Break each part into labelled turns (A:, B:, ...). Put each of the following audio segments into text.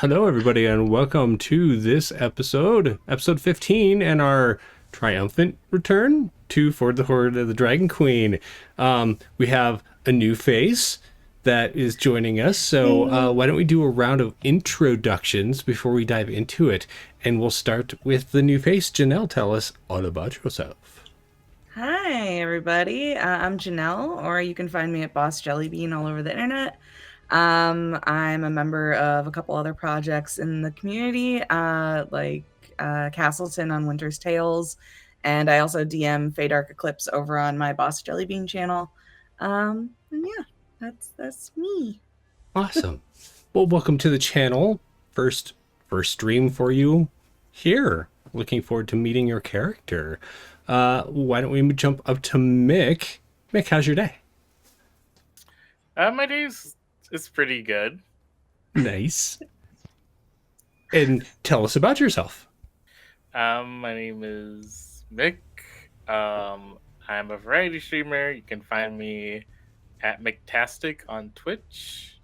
A: Hello, everybody, and welcome to this episode 15, and our triumphant return to For the Hoard of the Dragon Queen. We have a new face that is joining us, so why don't we do a round of introductions before we dive into it? And we'll start with the new face. Janelle, tell us all about yourself.
B: Hi, everybody. I'm Janelle, or you can find me at Boss Jellybean all over the internet. I'm a member of a couple other projects in the community, like Castleton on Winter's Tales, and I also DM Fey Dark Eclipse over on my Boss Jellybean channel. And yeah, that's me.
A: Awesome. Well, welcome to the channel. First stream for you here. Looking forward to meeting your character. Why don't we jump up to Mick? Mick, how's your day?
C: My day's is pretty good.
A: Nice. And tell us about yourself.
C: My name is Mick. I'm a variety streamer. You can find me at McTastic on Twitch.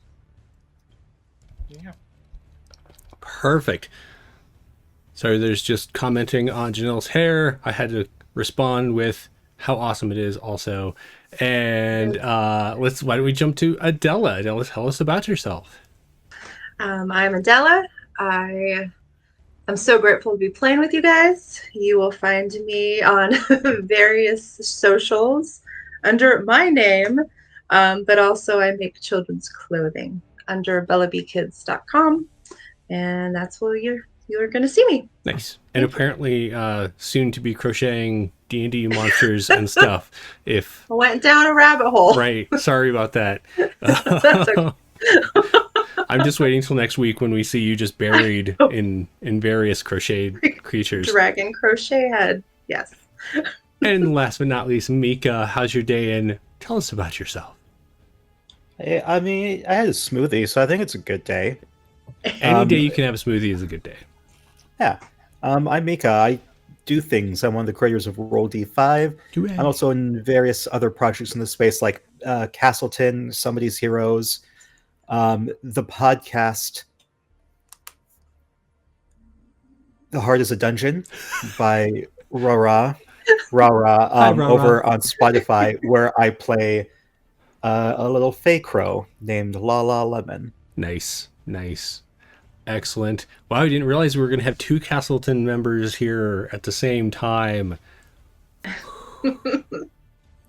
C: Yeah.
A: Perfect. Sorry, there's just commenting on Janelle's hair. I had to respond with how awesome it is also. And why don't we jump to Adela? Adela, tell us about yourself.
D: I'm Adela. I am so grateful to be playing with you guys. You will find me on various socials under my name, but also I make children's clothing under bellabeekids.com, and that's where you're going to see me.
A: Nice. And apparently soon to be crocheting D&D monsters and stuff. If
D: I went down a rabbit hole.
A: Right. Sorry about that.
D: That's okay.
A: I'm just waiting till next week when we see you just buried in various crocheted creatures.
D: Dragon crochet head. Yes.
A: And last but not least, Mika, how's your day? And tell us about yourself.
E: Hey, I mean, I had a smoothie, so I think it's a good day.
A: Any day you can have a smoothie is a good day.
E: Yeah. I'm Mika. I do things. I'm one of the creators of Roll D5. I'm also in various other projects in the space like Castleton, Somebody's Heroes, the podcast The Heart is a Dungeon by Rara over on Spotify, where I play a little fey crow named La La Lemon.
A: Nice. Excellent. Wow, I didn't realize we were going to have two Castleton members here at the same time.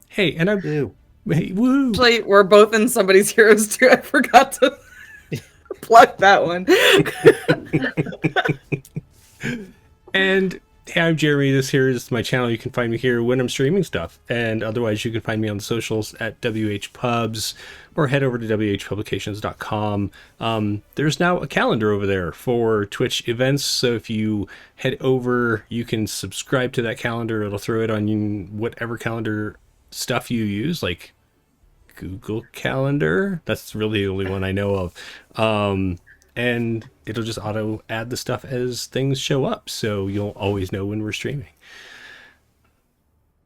A: Hey, and I'm... Hey, woo!
B: Actually, we're both in Somebody's Heroes too. I forgot to plug that one.
A: And hey, I'm Jeremy. This here is my channel. You can find me here when I'm streaming stuff. And otherwise, you can find me on the socials at WHPubs or head over to WHPublications.com. There's now a calendar over there for Twitch events. So if you head over, you can subscribe to that calendar. It'll throw it on whatever calendar stuff you use, like Google Calendar. That's really the only one I know of. And it'll just auto add the stuff as things show up, so you'll always know when we're streaming.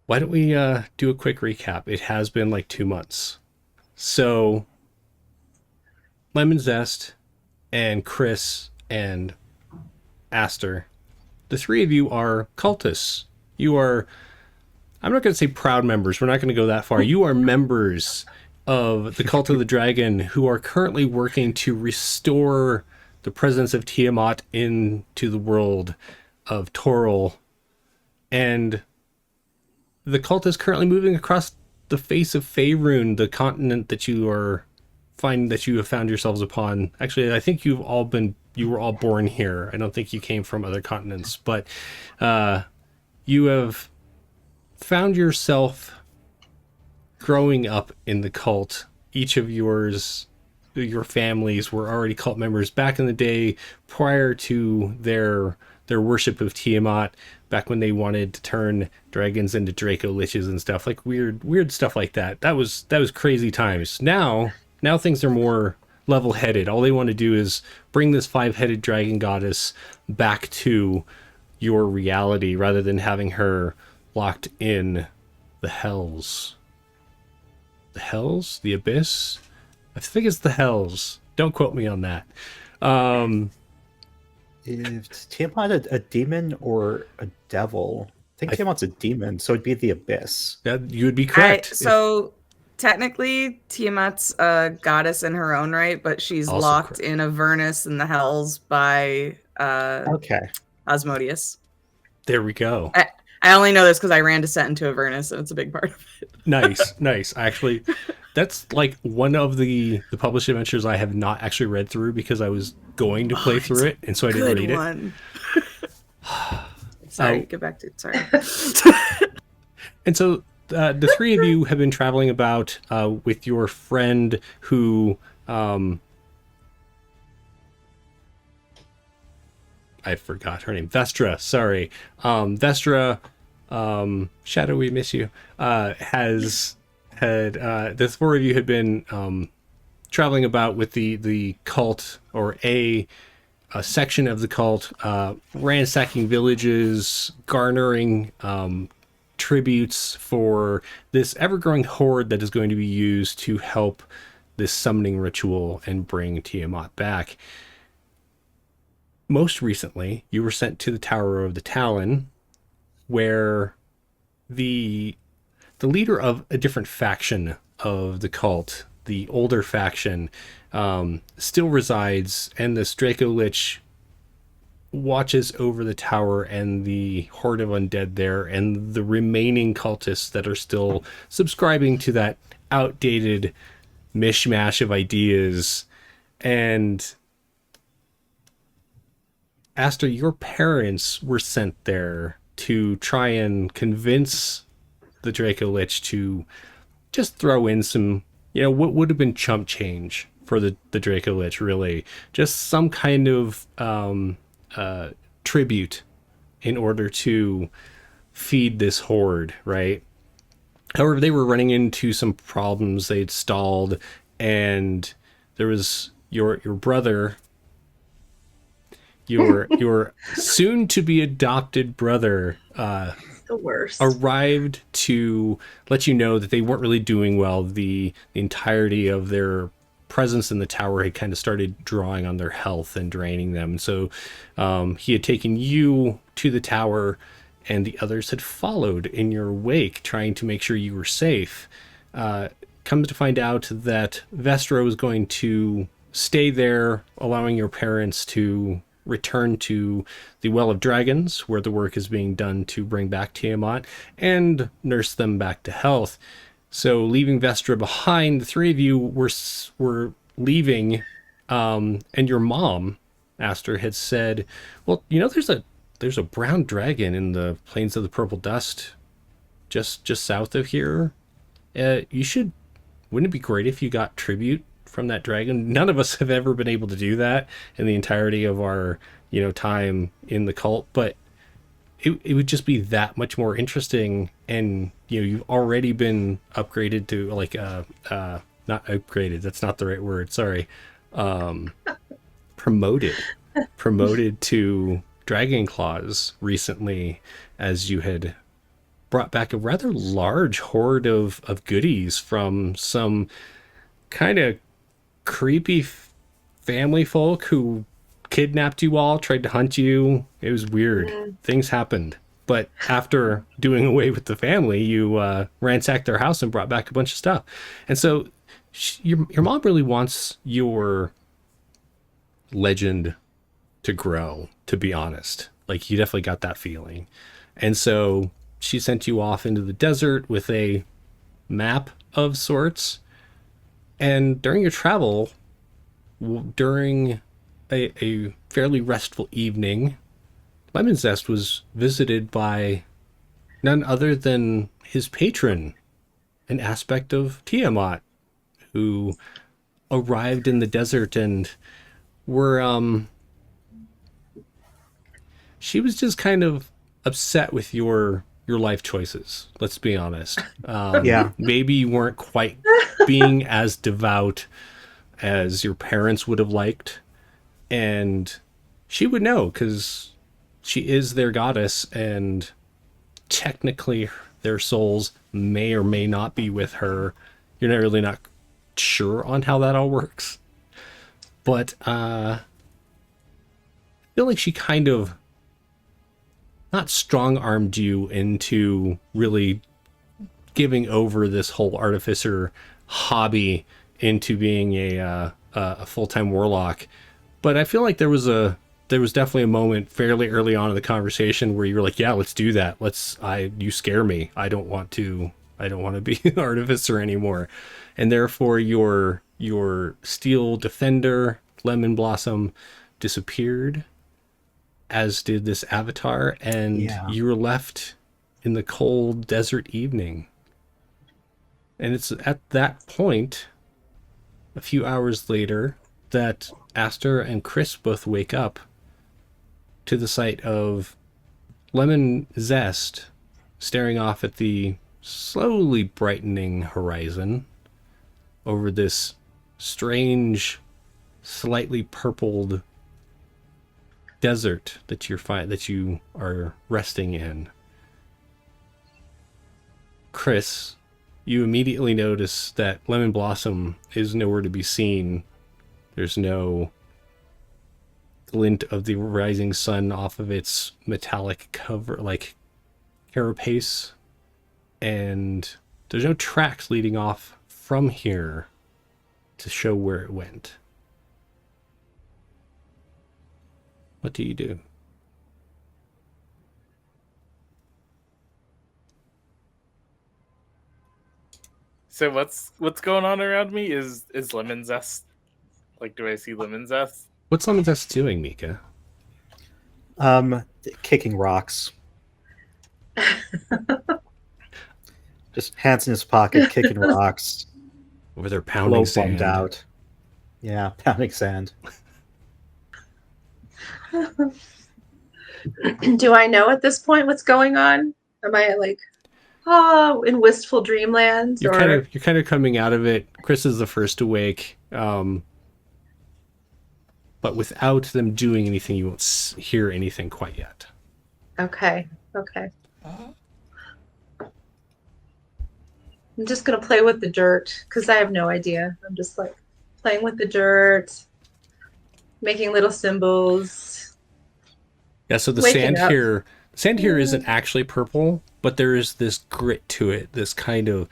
A: Why don't we do a quick recap? It has been like 2 months. So Lemon Zest and Chris and Aster, the three of you are cultists. You are, I'm not going to say proud members. We're not going to go that far. You are members of the Cult of the Dragon who are currently working to restore the presence of Tiamat into the world of Toril. And the cult is currently moving across the face of Faerun, the continent that you are finding that you have found yourselves upon. Actually, I think you were all born here. I don't think you came from other continents, but you have found yourself growing up in the cult. Each of your families were already cult members back in the day prior to their worship of Tiamat, back when they wanted to turn dragons into Draco Liches and stuff, like weird stuff like that. That was crazy times. Now things are more level-headed. All they want to do is bring this 5-headed dragon goddess back to your reality rather than having her locked in the hells. The hells? The abyss? I think it's the hells. Don't quote me on that.
E: Is Tiamat a demon or a devil? I think Tiamat's a demon, so it'd be the Abyss.
A: You would be correct.
B: So technically, Tiamat's a goddess in her own right, but she's
A: Also
B: locked
A: correct.
B: in Avernus and the Hells by
E: Okay.
B: Osmodius.
A: There we go.
B: I only know this because I ran descent into Avernus, and it's a big part of it.
A: Nice. Actually, that's like one of the published adventures I have not actually read through because I was going to play through it, and so I didn't read
B: one.
A: it.
B: Sorry, get back to it. Sorry.
A: And so the three of you have been traveling about with your friend who I forgot her name. Vestra, sorry. Vestra, Shadow, we miss you. The four of you had been traveling about with the cult, or a section of the cult, ransacking villages, garnering tributes for this ever-growing hoard that is going to be used to help this summoning ritual and bring Tiamat back. Most recently, you were sent to the Tower of the Talon, where the leader of a different faction of the cult, the older faction, still resides, and this Draco Lich watches over the tower and the horde of undead there, and the remaining cultists that are still subscribing to that outdated mishmash of ideas. And Aster, your parents were sent there to try and convince the Draco Lich to just throw in some, what would have been chump change for the Draco Lich, really. Just some kind of tribute in order to feed this horde, right? However, they were running into some problems. They'd stalled, and there was your brother, your soon to be adopted brother,
D: The worst.
A: arrived to let you know that they weren't really doing well. The entirety of their presence in the tower had kind of started drawing on their health and draining them. So he had taken you to the tower, and the others had followed in your wake, trying to make sure you were safe. Comes to find out that Vestra was going to stay there, allowing your parents to return to the Well of Dragons, where the work is being done to bring back Tiamat and nurse them back to health. So leaving Vestra behind, the three of you were leaving, and your mom, Aster, had said, well, there's a brown dragon in the Plains of the Purple Dust, just south of here. Wouldn't it be great if you got tribute from that dragon? None of us have ever been able to do that in the entirety of our, time in the cult, but it would just be that much more interesting. And, you've already been upgraded to not upgraded. That's not the right word. Sorry. Promoted to Dragon Claws recently, as you had brought back a rather large hoard of goodies from some kind of creepy family folk who kidnapped you all, tried to hunt you. It was weird. Things happened. But after doing away with the family, you ransacked their house and brought back a bunch of stuff. And so your mom really wants your legend to grow, to be honest. Like, you definitely got that feeling. And so she sent you off into the desert with a map of sorts. And during your travel, during a fairly restful evening, Lemon Zest was visited by none other than his patron, an aspect of Tiamat, who arrived in the desert and she was just kind of upset with your life choices. Let's be honest.
E: Yeah.
A: Maybe you weren't quite being as devout as your parents would have liked. And she would know, because she is their goddess, and technically their souls may or may not be with her. You're not sure on how that all works. But feel like she kind of not strong-armed you into really giving over this whole artificer hobby into being a full-time warlock. But I feel like there was definitely a moment fairly early on in the conversation where you were like, yeah, let's do that. You scare me. I don't want to be an artificer anymore. And therefore your steel defender, Lemon Blossom, disappeared, as did this avatar, and you were left in the cold desert evening. And it's at that point, a few hours later, that Aster and Chris both wake up to the sight of Lemon Zest staring off at the slowly brightening horizon over this strange, slightly purpled desert that you are resting in. Chris, you immediately notice that Lemon Blossom is nowhere to be seen. There's no glint of the rising sun off of its metallic cover, like carapace, and there's no tracks leading off from here to show where it went. What do you do?
C: So what's going on around me? Is lemon zest? Like, do I see lemon zest?
A: What's Lemon Zest doing, Mika?
E: Kicking rocks. Just hands in his pocket, kicking rocks.
A: Over there pounding sand.
E: Out. Yeah, pounding sand.
D: Do I know at this point what's going on? Am I like, in wistful dreamland?
A: You're kind of coming out of it. Chris is the first awake, but without them doing anything, you won't hear anything quite yet.
D: Okay. I'm just gonna play with the dirt because I have no idea. I'm just like playing with the dirt, making little symbols.
A: Yeah, so the sand here isn't actually purple, but there is this grit to it, this kind of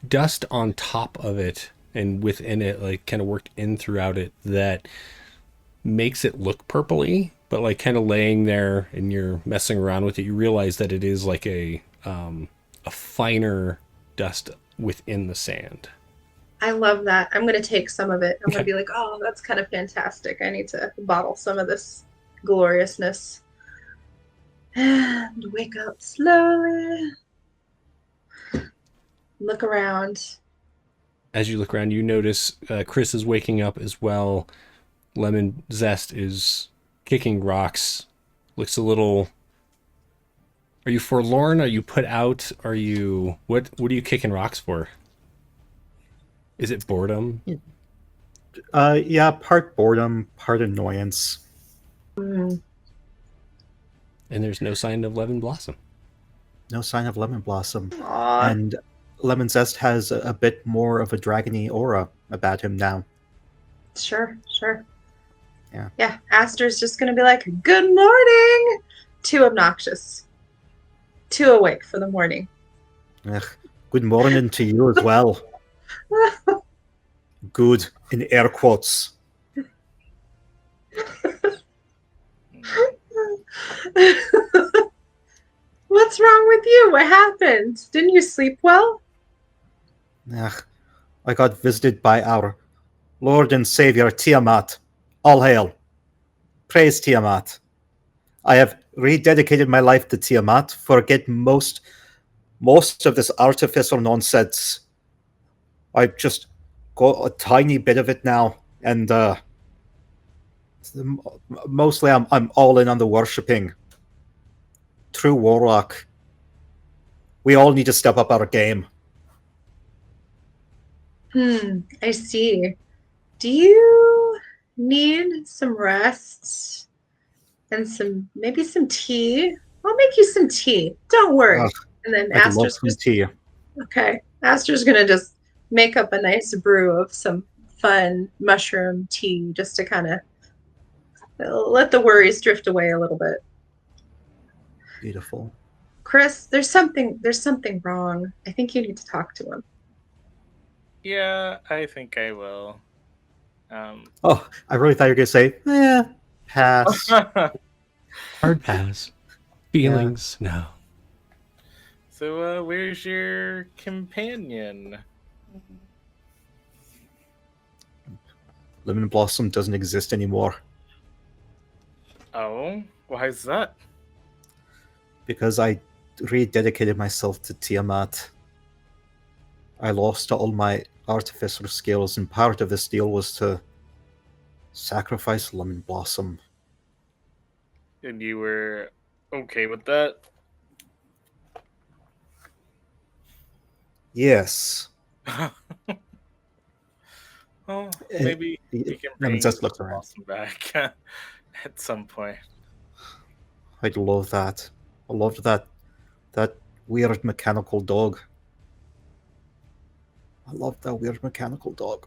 A: dust on top of it and within it, like kind of worked in throughout it, that makes it look purpley, but like kind of laying there and you're messing around with it, you realize that it is like a finer dust within the sand.
D: I love that. I'm going to take some of it. I'm going to be like, oh, that's kind of fantastic. I need to bottle some of this gloriousness. And wake up slowly. Look around.
A: As you look around, you notice Chris is waking up as well. Lemon Zest is kicking rocks. Looks a little... Are you forlorn? Are you put out? Are you... What are you kicking rocks for? Is it boredom?
E: Yeah, part boredom, part annoyance.
A: And there's no sign of Lemon Blossom.
E: No sign of Lemon Blossom.
D: Aww.
E: And Lemon Zest has a bit more of a dragony aura about him now.
D: Sure.
E: Yeah.
D: Aster's just going to be like, good morning! Too obnoxious. Too awake for the morning.
E: Ugh, good morning to you as well. Good, in air quotes.
D: What's wrong with you? What happened? Didn't you sleep well?
E: Ugh, I got visited by our Lord and Savior Tiamat. All hail. Praise Tiamat. I have rededicated my life to Tiamat. Forget most of this artificial nonsense. I just got a tiny bit of it now, and mostly I'm all in on the worshipping. True warlock. We all need to step up our game.
D: I see. Do you need some rest and maybe some tea? I'll make you some tea. Don't worry. And then Aster's
E: tea.
D: Okay. Aster's gonna just make up a nice brew of some fun mushroom tea just to kind of let the worries drift away a little bit.
E: Beautiful.
D: Chris, there's something wrong. I think you need to talk to him.
C: Yeah, I think I will.
E: Oh, I really thought you were going to say, pass.
A: Hard pass. Feelings, no.
C: So, where's your companion?
E: Lemon Blossom doesn't exist anymore
C: Oh, why is that?
E: because I rededicated myself to Tiamat. I lost all my artificer skills, and part of this deal was to sacrifice Lemon Blossom.
C: And you were okay with that?
E: Yes.
C: Well, maybe we can
E: Lemon
C: bring
E: just looks around.
C: Blossom back at some point.
E: I'd love that. I loved that weird mechanical dog. I love that weird mechanical dog.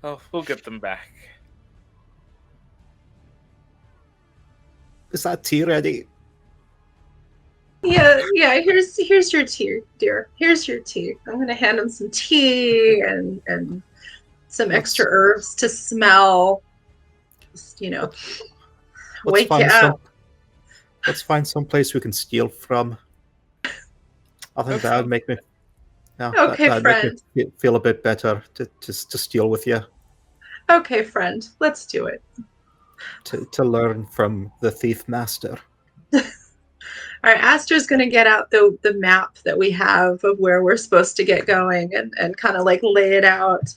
C: Oh, we'll get them back.
E: Is that tea ready?
D: Yeah. Here's your tea, dear. Here's your tea. I'm gonna hand him some tea and some extra herbs to smell. Just, wake you up.
E: Let's find some place we can steal from. I think that would make me. No,
D: Okay,
E: that'd
D: friend.
E: make me feel a bit better to steal with you.
D: Okay, friend. Let's do it.
E: To learn from the thief master.
D: All right, Aster's going to get out the map that we have of where we're supposed to get going and kind of like lay it out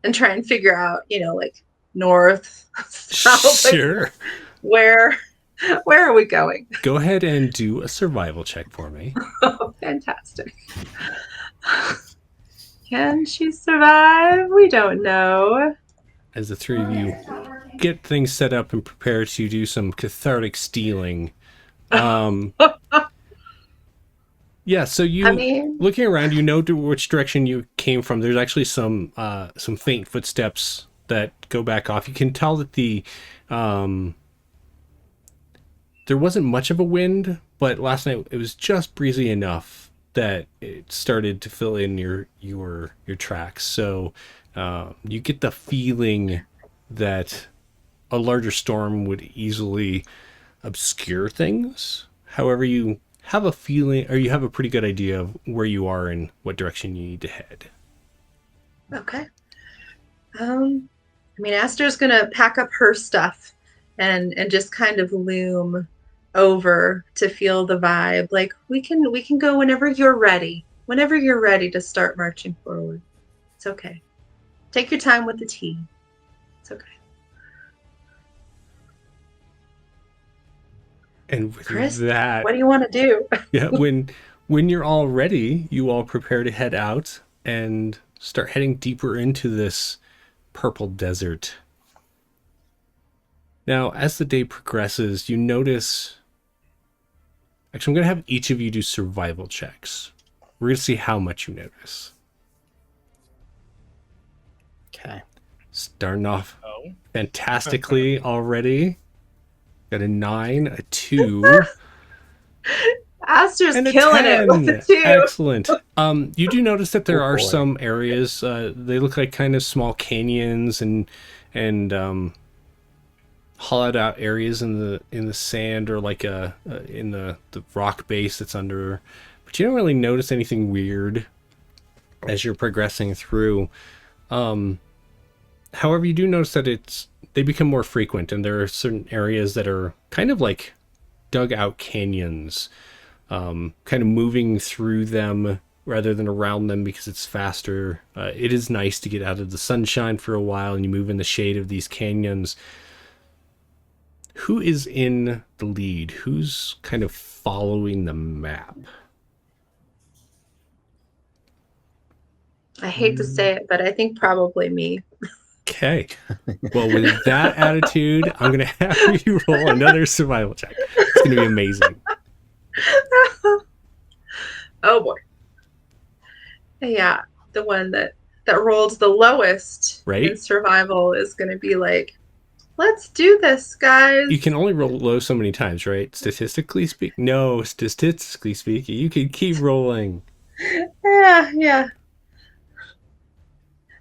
D: and try and figure out, like north, south,
A: Sure.
D: like, where are we going?
A: Go ahead and do a survival check for me.
D: Oh, fantastic. Can she survive? We don't know.
A: As the three of you get things set up and prepare to do some cathartic stealing. Yeah, so looking around, you know which direction you came from. There's actually some faint footsteps that go back off. You can tell that there wasn't much of a wind, but last night it was just breezy enough that it started to fill in your tracks. So you get the feeling that a larger storm would easily obscure things. However, you have a feeling, or you have a pretty good idea of where you are and what direction you need to head.
D: Okay. Aster's gonna pack up her stuff and just kind of loom over to feel the vibe. Like we can go whenever you're ready. Whenever you're ready to start marching forward. It's okay. Take your time with the tea. It's okay.
A: And with
D: Chris,
A: that,
D: what do you want to do?
A: yeah, when you're all ready, you all prepare to head out and start heading deeper into this purple desert. Now, as the day progresses, you notice... Actually, I'm going to have each of you do survival checks. We're going to see how much you notice.
E: Okay.
A: Starting off fantastically already. Got a 9, a 2...
D: Aster's
A: and a
D: killing
A: 10.
D: it with the 2.
A: Excellent. You do notice that there are
E: boy.
A: some areas, they look like kind of small canyons and hollowed out areas in the sand, or like in the rock base that's under. But you don't really notice anything weird as you're progressing through. However, you do notice that they become more frequent, and there are certain areas that are kind of like dug out canyons, kind of moving through them rather than around them because it's faster. It is nice to get out of the sunshine for a while and you move in the shade of these canyons. Who is in the lead? Who's kind of following the map?
D: I hate to say it, but I think probably me.
A: Okay. Well, with that attitude, I'm going to have you roll another survival check. It's going to be amazing.
D: Oh boy. Yeah, the one that rolled the lowest
A: Right?
D: in survival is going to be like Let's do this, guys.
A: You can only roll low so many times, right? Statistically speaking, no. Statistically speaking, you can keep rolling.
D: Yeah.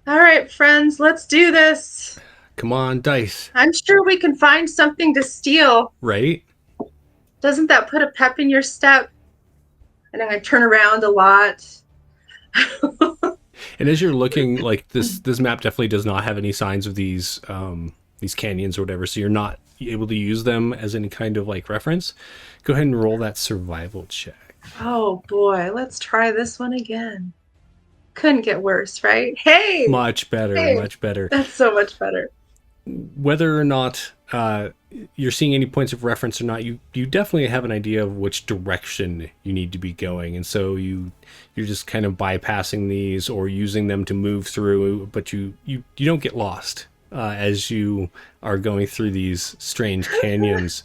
D: All right, friends, let's do this.
A: Come on, dice.
D: I'm sure we can find something to steal.
A: Right?
D: Doesn't that put a pep in your step? And I'm gonna turn around a lot.
A: And as you're looking, like this map definitely does not have any signs of these canyons or whatever, so you're not able to use them as any kind of like reference. Go ahead and roll that survival check.
D: Oh boy, let's try this one again. Couldn't get worse, right? Hey!
A: Much better,
D: Hey.
A: much better.
D: That's so much better.
A: Whether or not you're seeing any points of reference or not, you definitely have an idea of which direction you need to be going, and so you're just kind of bypassing these or using them to move through, but you don't get lost as you are going through these strange canyons.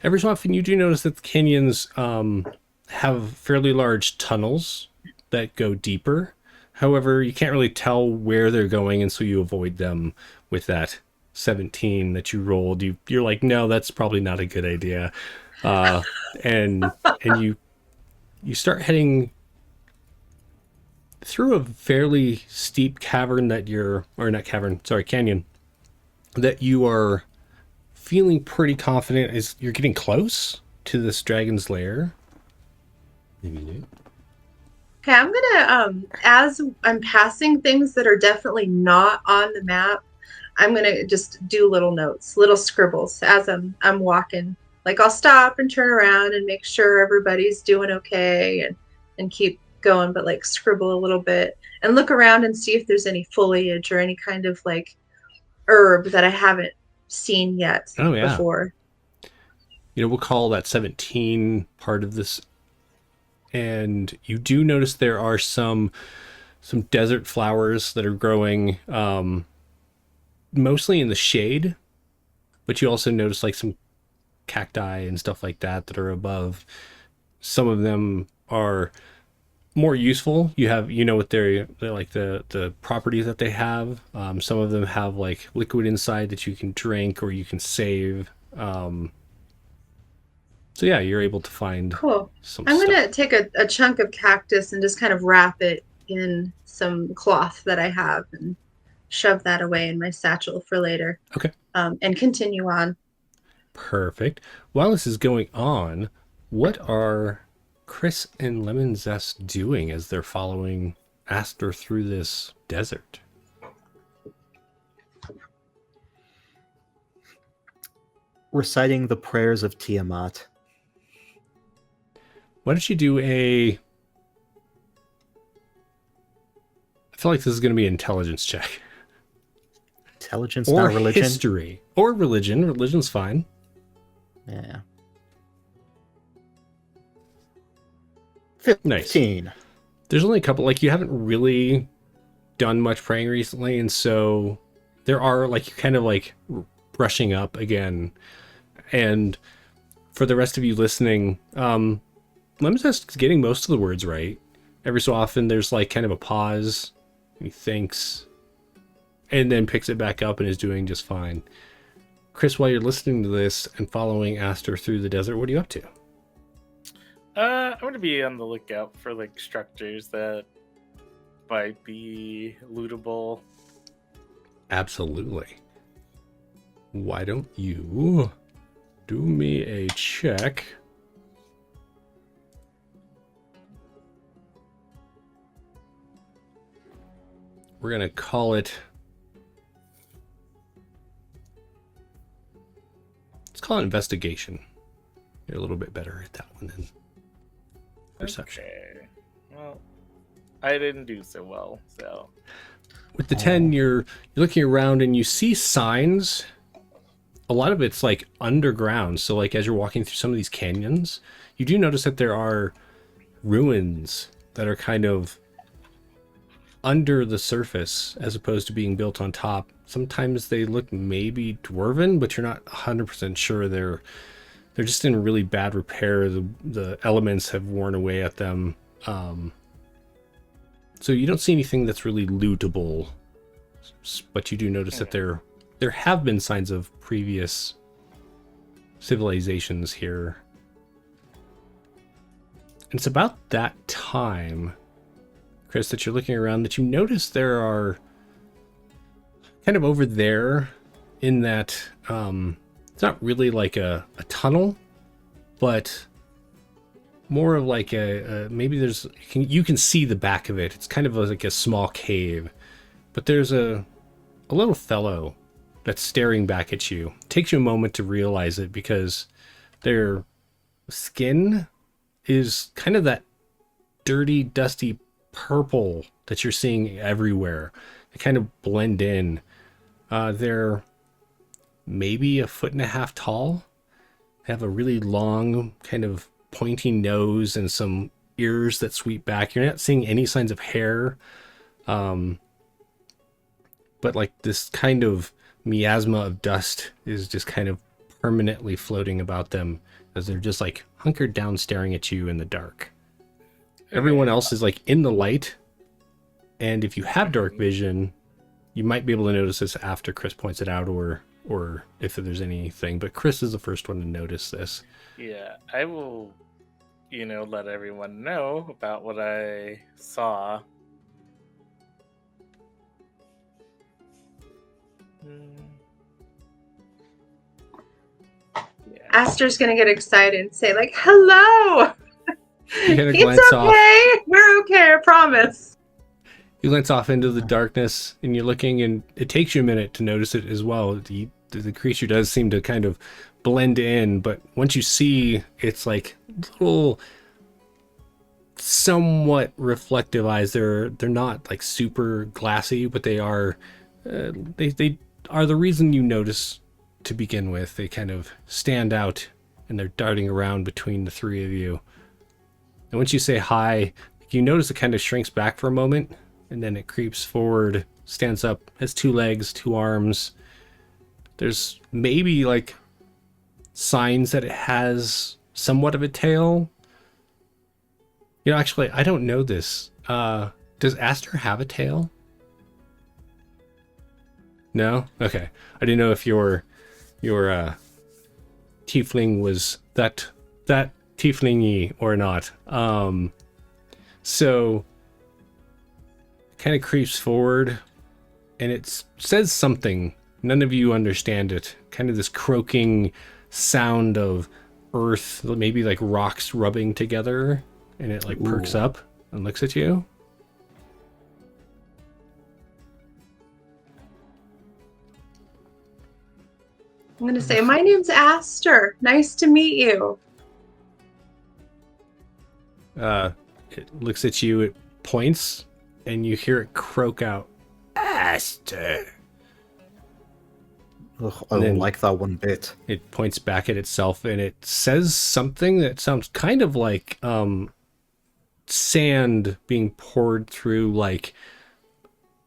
A: Every so often you do notice that the canyons have fairly large tunnels that go deeper. However, you can't really tell where they're going, and so you avoid them with that 17 that you rolled. You're like, no, that's probably not a good idea. And you start heading through a fairly steep cavern canyon that you are feeling pretty confident is you're getting close to this dragon's lair. Maybe.
D: Okay, I'm gonna as I'm passing things that are definitely not on the map, I'm gonna just do little notes, little scribbles as I'm walking. Like I'll stop and turn around and make sure everybody's doing okay and keep going, but like scribble a little bit and look around and see if there's any foliage or any kind of like herb that I haven't seen yet before.
A: We'll call that 17 part of this. And you do notice there are some desert flowers that are growing mostly in the shade, but you also notice like some cacti and stuff like that are above. Some of them are more useful. You know what they're like the properties that they have. Some of them have like liquid inside that you can drink or you can save. So yeah, you're able to find some
D: I'm
A: stuff.
D: gonna take a chunk of cactus and just kind of wrap it in some cloth that I have and shove that away in my satchel for later.
A: Okay.
D: And continue on.
A: Perfect. While this is going on, what are Chris and Lemon Zest doing as they're following Aster through this desert?
E: Reciting the prayers of Tiamat.
A: Why don't you do I feel like this is going to be an intelligence check.
E: Intelligence,
A: Or
E: not religion.
A: history. Or religion. Religion's fine.
E: Yeah.
A: Nice.
E: 15.
A: There's only a couple, like you haven't really done much praying recently, and so there are like you're kind of like brushing up again. And for the rest of you listening, Lem's just getting most of the words right. Every so often there's like kind of a pause. He thinks and then picks it back up and is doing just fine. Chris, while you're listening to this and following Aster through the desert, what are you up to?
C: I'm going to be on the lookout for like structures that might be lootable.
A: Absolutely. Why don't you do me a check? We're going to call it... Let's call it investigation. You're a little bit better at that one than perception.
C: Okay. Well, I didn't do so well, so...
A: With the 10, you're looking around and you see signs. A lot of it's like underground. So like as you're walking through some of these canyons, you do notice that there are ruins that are kind of under the surface as opposed to being built on top. Sometimes they look maybe dwarven, but you're not 100% sure. They're just in really bad repair. The elements have worn away at them. So you don't see anything that's really lootable, but you do notice that they're there have been signs of previous civilizations here. And it's about that time, Chris, that you're looking around, that you notice there are kind of over there in that, it's not really like a tunnel, but more of like maybe there's, you can see the back of it. It's kind of like a small cave, but there's a little fellow that's staring back at you. It takes you a moment to realize it because their skin is kind of that dirty, dusty purple that you're seeing everywhere. They kind of blend in. They're maybe 1.5 feet tall. They have a really long, kind of pointy nose and some ears that sweep back. You're not seeing any signs of hair. But like this kind of miasma of dust is just kind of permanently floating about them as they're just like hunkered down staring at you in the dark. Everyone else is like in the light, and if you have dark vision, you might be able to notice this after Chris points it out, or if there's anything, but Chris is the first one to notice this.
C: Yeah, I will, let everyone know about what I saw. Yeah.
D: Aster's gonna get excited and say, like, hello!
A: You kind of
D: It's
A: glance off.
D: okay! We're okay, I promise.
A: You glance off into the darkness, and you're looking, and it takes you a minute to notice it as well. The creature does seem to kind of blend in, but once you see, it's like little, somewhat reflective eyes. They're not like super glassy, but they are they are the reason you notice to begin with. They kind of stand out, and they're darting around between the three of you. And once you say hi, you notice it kind of shrinks back for a moment, and then it creeps forward, stands up, has 2 legs, 2 arms. There's maybe like signs that it has somewhat of a tail. Actually, I don't know this. Does Aster have a tail? No? Okay. I didn't know if your tiefling was that tiefling-y or not. So kind of creeps forward, and it says something. None of you understand it. Kind of this croaking sound of earth, maybe like rocks rubbing together, and it like perks up and looks at you.
D: I'm gonna say, my name's Aster. Nice to meet you.
A: It looks at you, it points, and you hear it croak out, Aster.
E: Ugh, I don't like that one bit.
A: It points back at itself, and it says something that sounds kind of like sand being poured through like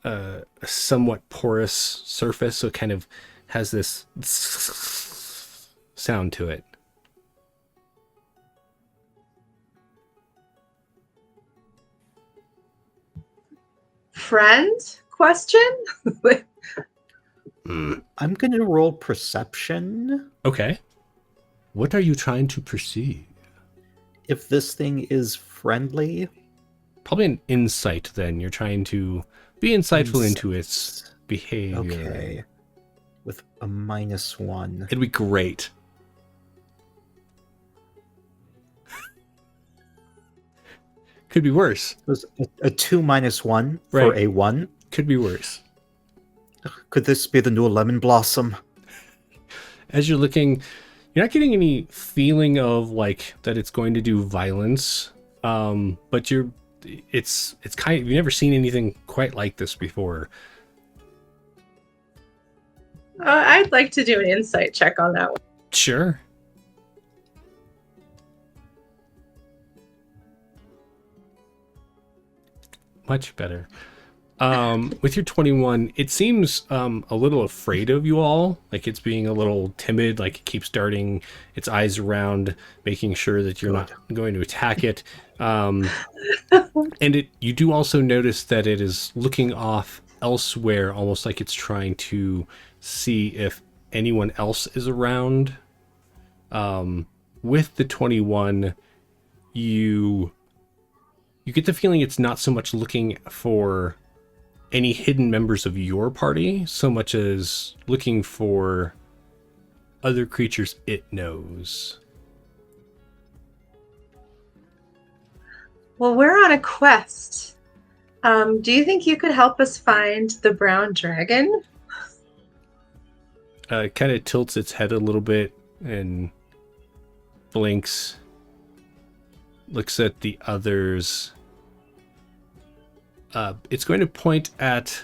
A: a somewhat porous surface, so it kind of has this sound to it.
D: Friend? Question?
E: I'm gonna roll perception.
A: Okay. What are you trying to perceive?
E: If this thing is friendly.
A: Probably an insight, then. You're trying to be insightful into its behavior.
E: Okay. With a -1.
A: It'd be great. Could be worse.
E: It was a 2 -1 for
A: Right.
E: a 1.
A: Could be worse.
E: Could this be the new lemon blossom?
A: As you're looking, you're not getting any feeling of like that it's going to do violence. But it's kind of, you've never seen anything quite like this before.
D: I'd like to do an insight check on that one.
A: Sure. Much better. With your 21, it seems a little afraid of you all. Like it's being a little timid, like it keeps darting its eyes around, making sure that you're not going to attack it. And you do also notice that it is looking off elsewhere, almost like it's trying to see if anyone else is around. With the 21, you get the feeling it's not so much looking for any hidden members of your party, so much as looking for other creatures it knows.
D: Well, we're on a quest. Do you think you could help us find the brown dragon?
A: It kind of tilts its head a little bit and blinks, looks at the others. It's going to point at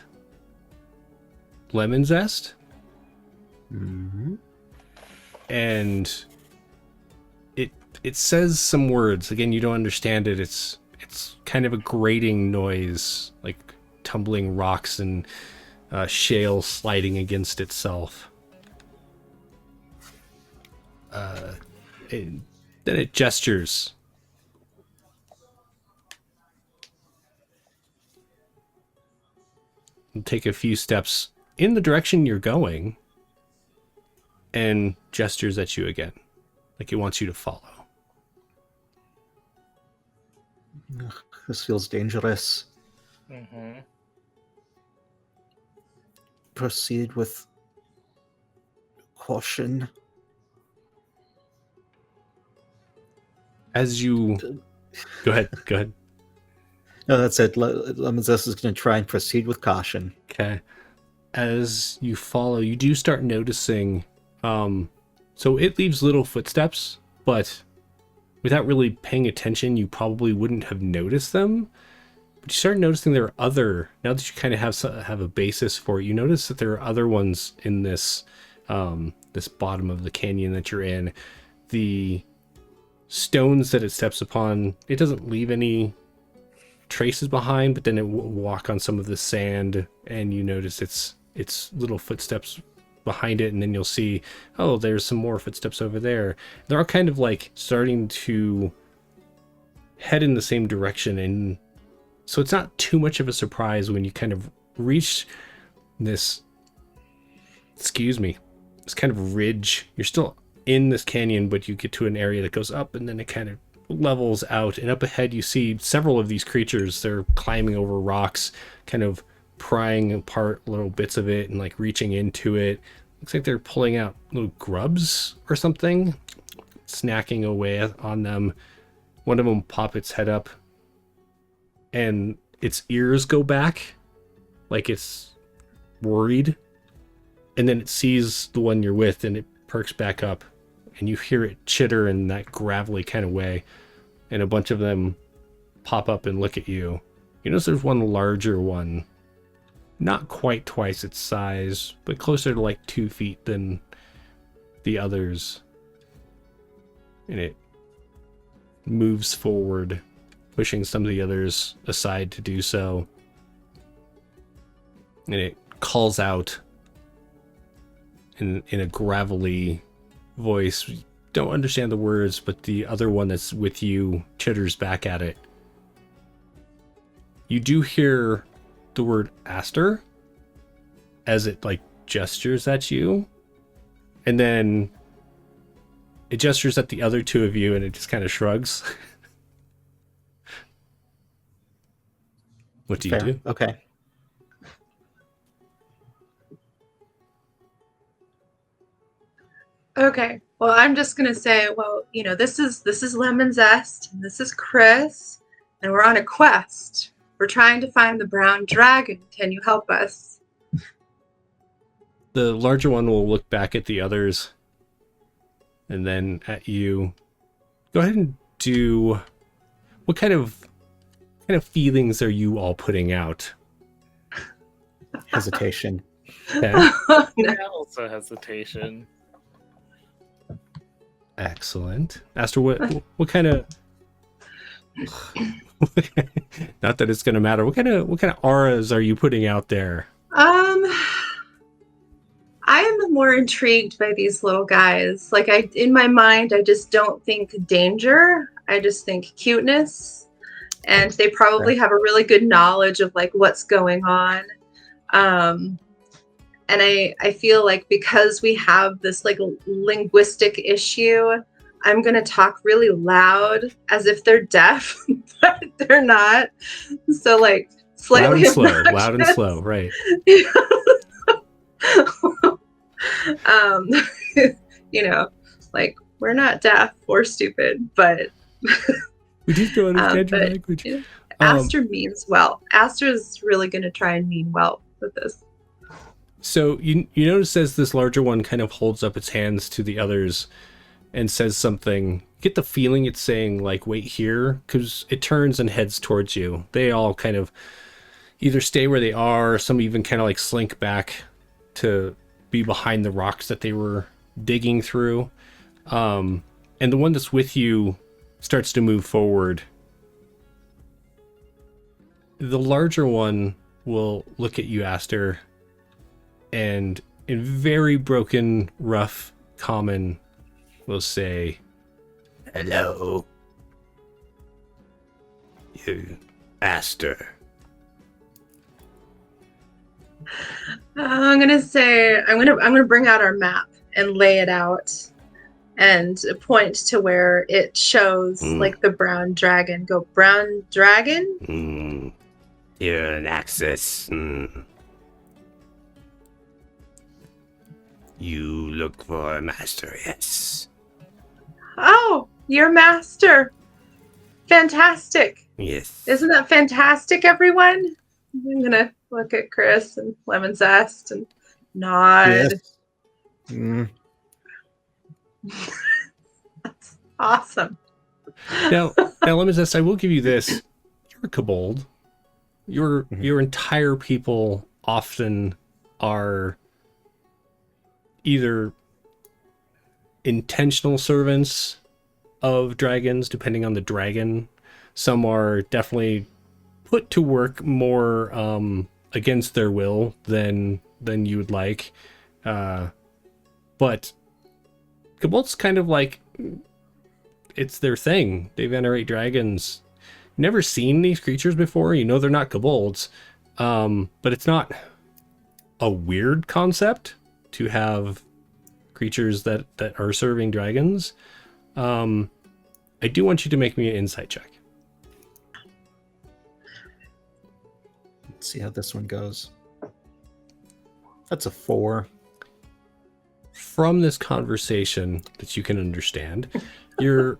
A: Lemon Zest.
E: Mm-hmm.
A: And it says some words. Again, you don't understand it. It's kind of a grating noise, like tumbling rocks and shale sliding against itself. Then it gestures. And take a few steps in the direction you're going and gestures at you again, like it wants you to follow.
E: This feels dangerous.
C: Mm-hmm.
E: Proceed with caution.
A: As you... Go ahead.
E: No, that's it. Lemon Zest is going to try and proceed with caution.
A: Okay. As you follow, you do start noticing... so it leaves little footsteps, but without really paying attention, you probably wouldn't have noticed them. But you start noticing there are other... Now that you kind of have a basis for it, you notice that there are other ones in this this bottom of the canyon that you're in. The stones that it steps upon, it doesn't leave any traces behind, but then it will walk on some of the sand, and you notice its little footsteps behind it, and then you'll see, oh, there's some more footsteps over there. They're all kind of like starting to head in the same direction, and so it's not too much of a surprise when you kind of reach this kind of ridge. You're still in this canyon, but you get to an area that goes up, and then it kind of levels out, and up ahead you see several of these creatures. They're climbing over rocks, kind of prying apart little bits of it and like reaching into it. Looks like they're pulling out little grubs or something, snacking away on them. One of them pop its head up and its ears go back like it's worried, and then it sees the one you're with and it perks back up, and you hear it chitter in that gravelly kind of way, and a bunch of them pop up and look at you. You notice there's one larger one, not quite twice its size, but closer to like 2 feet than the others. And it moves forward, pushing some of the others aside to do so. And it calls out in a gravelly voice. You don't understand the words, but the other one that's with you chitters back at it. You do hear the word Aster as it like gestures at you, and then it gestures at the other two of you, and it just kind of shrugs. What do you do?
E: Okay.
D: Okay. Well, I'm just gonna say, well, this is Lemon Zest, and this is Chris, and we're on a quest. We're trying to find the brown dragon. Can you help us?
A: The larger one will look back at the others and then at you. Go ahead and do... What kind of feelings are you all putting out?
E: Hesitation.
A: Okay.
C: Yeah, also hesitation.
A: Excellent. Aster, what kind of... Not that it's going to matter. What kind of auras are you putting out there?
D: I am more intrigued by these little guys. Like, in my mind, I just don't think danger. I just think cuteness, and they probably have a really good knowledge of like what's going on. And I feel like because we have this like linguistic issue, I'm going to talk really loud as if they're deaf, but they're not. So like slightly
A: loud and slow, right.
D: um, you know, like we're not deaf or stupid, but
A: we just don't understand your
D: but
A: language.
D: Aster means well. Aster is really going to try and mean well with this.
A: So you notice as this larger one kind of holds up its hands to the others and says something, get the feeling it's saying like, wait here, because it turns and heads towards you. They all kind of either stay where they are, some even kind of like slink back to be behind the rocks that they were digging through. And the one that's with you starts to move forward. The larger one will look at you, Aster, and in very broken, rough common will say, hello, you, Aster.
D: I'm gonna bring out our map and lay it out and point to where it shows like the brown dragon. Go, brown dragon.
A: You're an axis. You look for a master, yes.
D: Oh, your master. Fantastic.
A: Yes.
D: Isn't that fantastic, everyone? I'm gonna look at Chris and Lemon Zest and nod.
E: Yes.
D: That's awesome.
A: Now, Lemon Zest, I will give you this. You're a kobold. Your entire people often are either intentional servants of dragons, depending on the dragon. Some are definitely put to work more against their will than you would like. But kobolds kind of like, it's their thing. They venerate dragons. Never seen these creatures before. You know they're not kobolds. But it's not a weird concept to have creatures that are serving dragons. I do want you to make me an insight check.
E: Let's see how this one goes. That's a 4.
A: From this conversation that you can understand, you're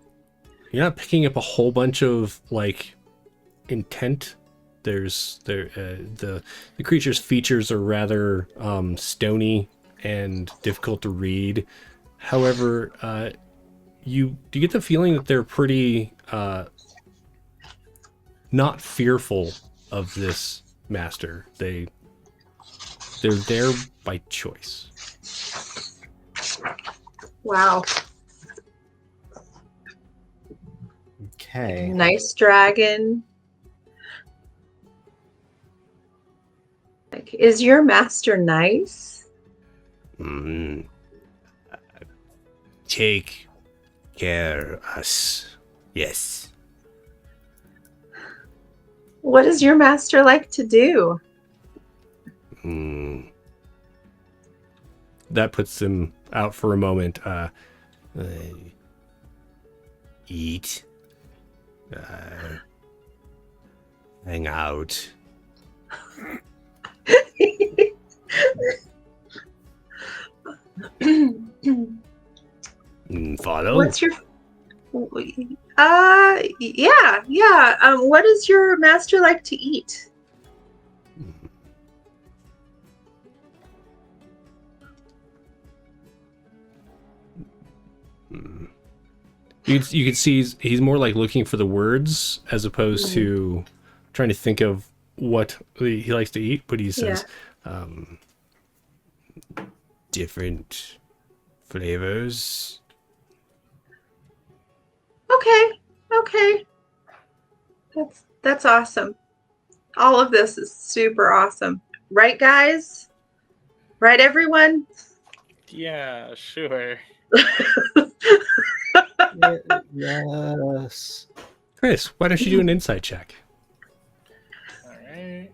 A: not picking up a whole bunch of like intent. The creature's features are rather stony and difficult to read. However, you get the feeling that they're pretty not fearful of this master. They're there by choice.
D: Wow.
E: Okay.
D: Nice dragon. Like, is your master nice?
A: Take care of us. Yes.
D: What does your master like to do?
A: That puts them out for a moment. Eat. Hang out. Follow?
D: What's your yeah. What does your master like to eat?
A: You can see he's more like looking for the words as opposed to trying to think of what he likes to eat, but he says different flavors.
D: Okay. That's awesome. All of this is super awesome. Right, guys? Right, everyone?
C: Yeah, sure.
E: Yes.
A: Chris, why don't you do an insight check?
C: All right.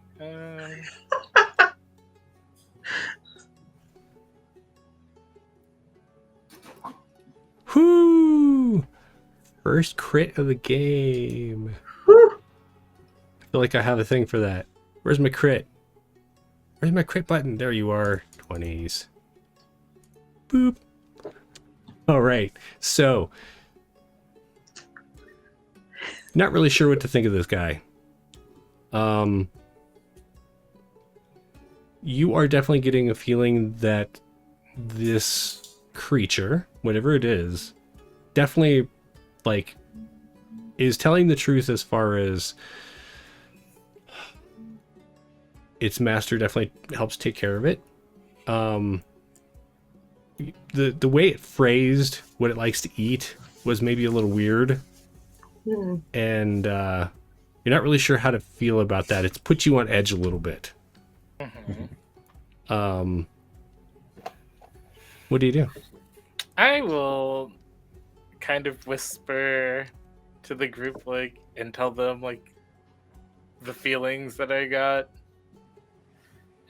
A: Woohoo! First crit of the game.
D: Whew.
A: I feel like I have a thing for that. Where's my crit? Where's my crit button? There you are. 20s. Boop. All right. So, not really sure what to think of this guy. You are definitely getting a feeling that this creature, whatever it is, definitely like is telling the truth as far as its master definitely helps take care of it. The way it phrased what it likes to eat was maybe a little weird, and you're not really sure how to feel about that. It's put you on edge a little bit. What do you do?
C: I will kind of whisper to the group, like, and tell them, like, the feelings that I got,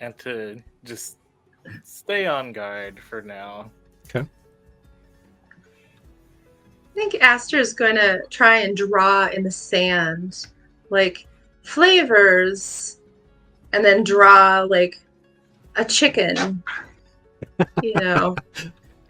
C: and to just stay on guard for now.
A: Okay.
D: I think Aster's going to try and draw in the sand, like, flavors, and then draw, like, a chicken, you know,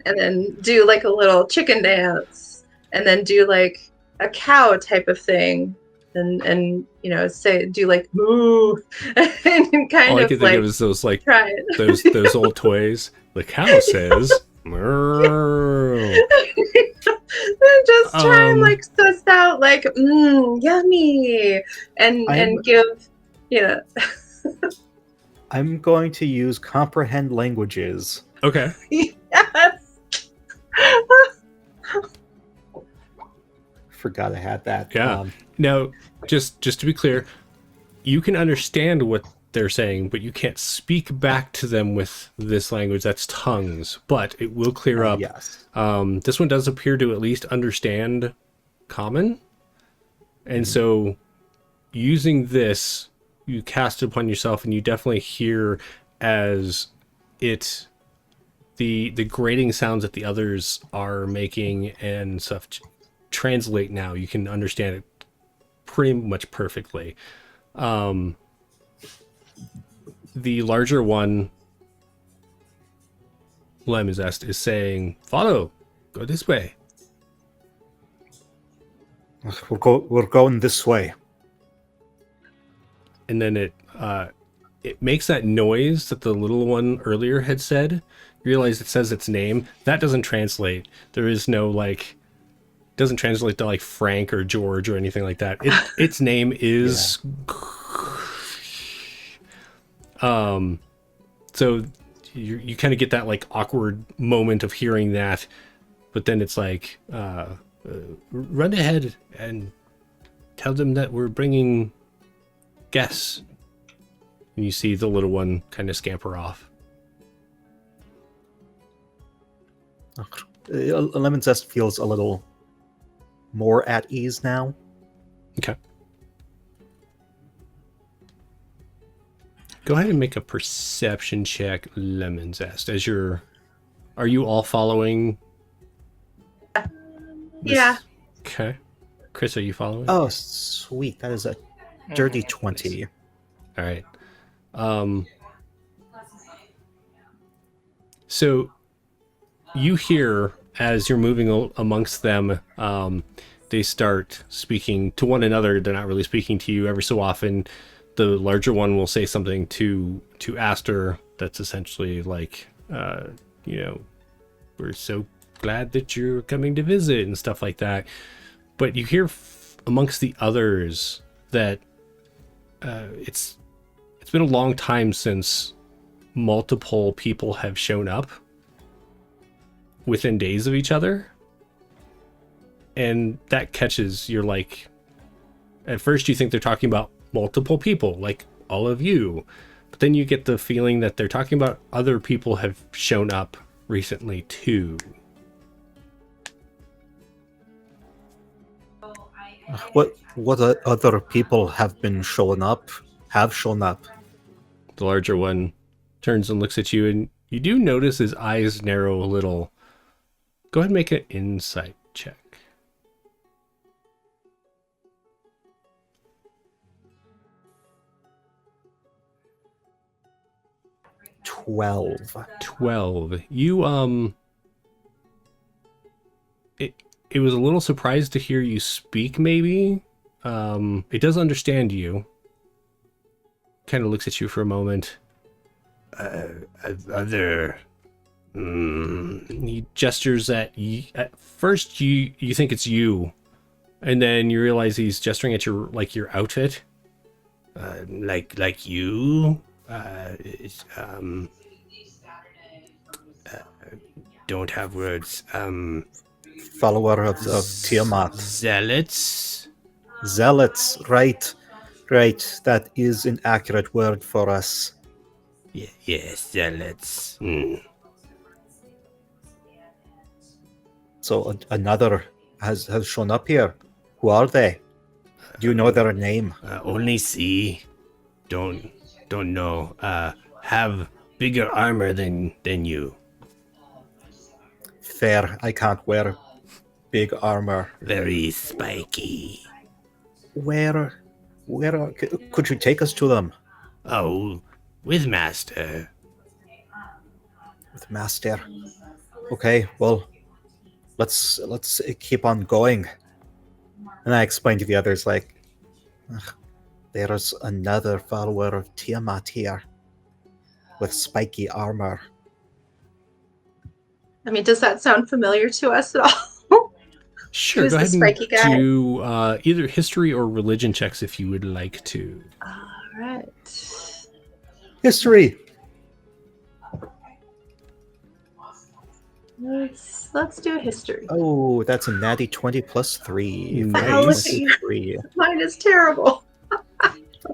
D: and then do, like, a little chicken dance, and then do, like, a cow type of thing, and you know, do, like, moo, and kind
A: All I
D: of,
A: can think
D: like,
A: of is those, like,
D: try it.
A: those old toys. The cow says, "Meow."
D: Then just try and, like, suss out, like, yummy, and give, yeah.
E: I'm going to use comprehend languages.
A: Okay.
D: Yes.
E: Forgot I had that.
A: Yeah. Now, just to be clear, you can understand what they're saying, but you can't speak back to them with this language. That's tongues, but it will clear up.
E: Yes.
A: This one does appear to at least understand Common, and so using this, you cast it upon yourself, and you definitely hear as the grating sounds that the others are making and stuff translate now. You can understand it pretty much perfectly. The larger one, Lemon Zest, is saying, "Follow, go this way."
E: We're going this way.
A: And then it makes that noise that the little one earlier had said. You realize it says its name. That doesn't translate. There is no, like, doesn't translate to, like, Frank or George or anything like that. Its name is so you kind of get that, like, awkward moment of hearing that, but then it's like, run ahead and tell them that we're bringing guests. And you see the little one kind of scamper off.
E: Lemon Zest feels a little more at ease now.
A: Okay. Go ahead and make a perception check, Lemon Zest. Are you all following?
D: Yeah.
A: Okay. Chris, are you following?
E: Oh, sweet. That is a dirty 20.
A: All right. So you hear as you're moving amongst them, they start speaking to one another. They're not really speaking to you. Every so often, the larger one will say something to Aster that's essentially like, we're so glad that you're coming to visit and stuff like that. But you hear amongst the others that it's been a long time since multiple people have shown up within days of each other, and that catches your, like, at first you think they're talking about multiple people, like all of you, but then you get the feeling that they're talking about other people have shown up recently too.
E: What other people have shown up?
A: The larger one turns and looks at you, and you do notice his eyes narrow a little. Go ahead and make an insight check.
E: 12.
A: 12. You it was a little surprised to hear you speak, maybe. It does understand you. Kind of looks at you for a moment. Other. He gestures at you. At first, you think it's you, and then you realize he's gesturing at your outfit. Like you. Don't have words.
E: Follower of Tiamat.
A: Zealots.
E: Zealots, right. Right, that is an accurate word for us.
A: Yes, zealots.
E: So another has shown up here. Who are they? Do you know their name?
A: Only see. Don't know. Have bigger armor than you.
E: Fair, I can't wear big armor.
A: Very spiky.
E: Where could you take us to them?
A: Oh, with master.
E: With master. Okay, well, let's keep on going. And I explained to the others, like, there's another follower of Tiamat here with spiky armor.
D: I mean, does that sound familiar to us at all?
A: Sure,
D: Who's
A: go
D: the
A: ahead
D: spiky
A: and
D: guy?
A: do either history or religion checks if you would like to.
D: All right.
E: History.
D: Let's do a history.
E: Oh, that's a natty 20 plus 3.
A: Nice.
D: Mine is terrible.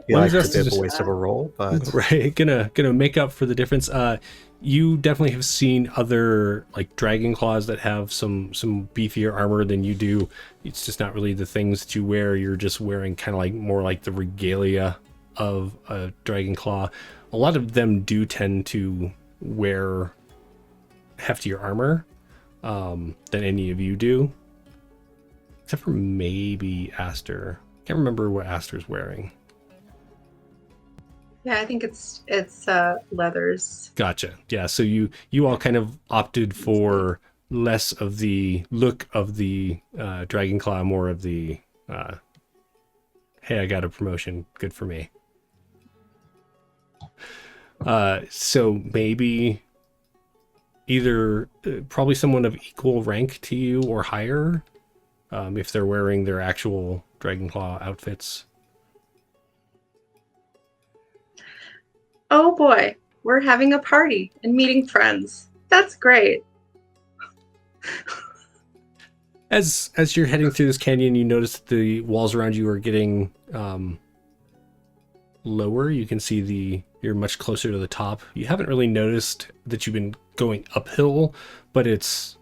E: You like
A: One's
E: to be
A: just-
E: a waste of a roll, but
A: Right, gonna make up for the difference. You definitely have seen other like dragon claws that have some beefier armor than you do. It's just not really the things that you wear. You're just wearing kind of like more like the regalia of a dragon claw. A lot of them do tend to wear heftier armor than any of you do, except for maybe Aster. Can't remember what Aster's wearing.
D: Yeah, I think it's leathers.
A: Gotcha. Yeah, so you all kind of opted for less of the look of the Dragonclaw, more of the hey, I got a promotion, good for me. So maybe either probably someone of equal rank to you or higher, if they're wearing their actual Dragonclaw outfits.
D: Oh boy, we're having a party and meeting friends. That's great.
A: As you're heading through this canyon, you notice that the walls around you are getting lower. You can see you're much closer to the top. You haven't really noticed that you've been going uphill, but it's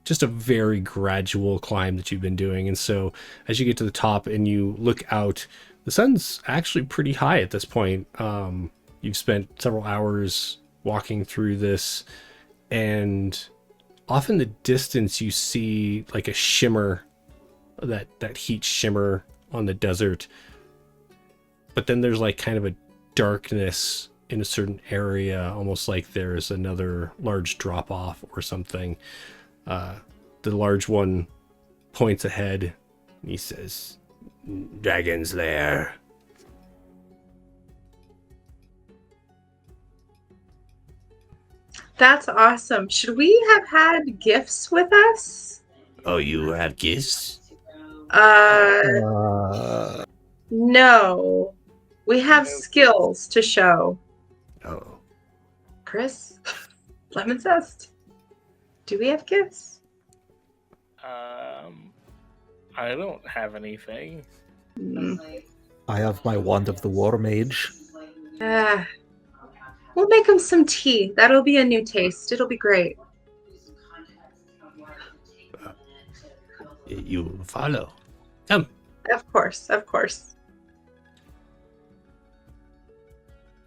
A: just a very gradual climb that you've been doing. And so as you get to the top and you look out, the sun's actually pretty high at this point. You've spent several hours walking through this, and off in the distance you see like a shimmer, that heat shimmer on the desert. But then there's like kind of a darkness in a certain area, almost like there's another large drop off or something. The large one points ahead. He says, "Dragon's Lair."
D: That's awesome. Should we have had gifts with us?
A: Oh, you have gifts?
D: No. We have skills to show.
A: Oh.
D: Chris? Lemon Zest? Do we have gifts?
C: I don't have anything.
E: I have my wand of the war mage.
D: We'll make him some tea. That'll be a new taste. It'll be great.
A: You follow. Come.
D: Of course, of course.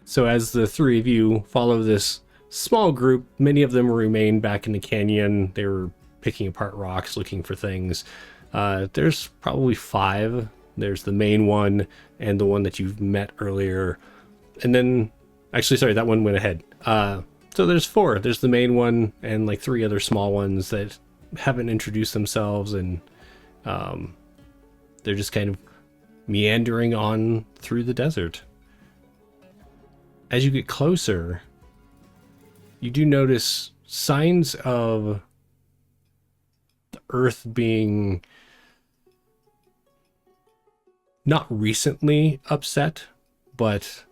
A: So as the three of you follow this small group, many of them remain back in the canyon. They were picking apart rocks, looking for things. There's probably 5. There's the main one and the one that you've met earlier. And then, actually, sorry, that one went ahead. So there's 4. There's the main one and like 3 other small ones that haven't introduced themselves, and they're just kind of meandering on through the desert. As you get closer, you do notice signs of the earth being not recently upset, but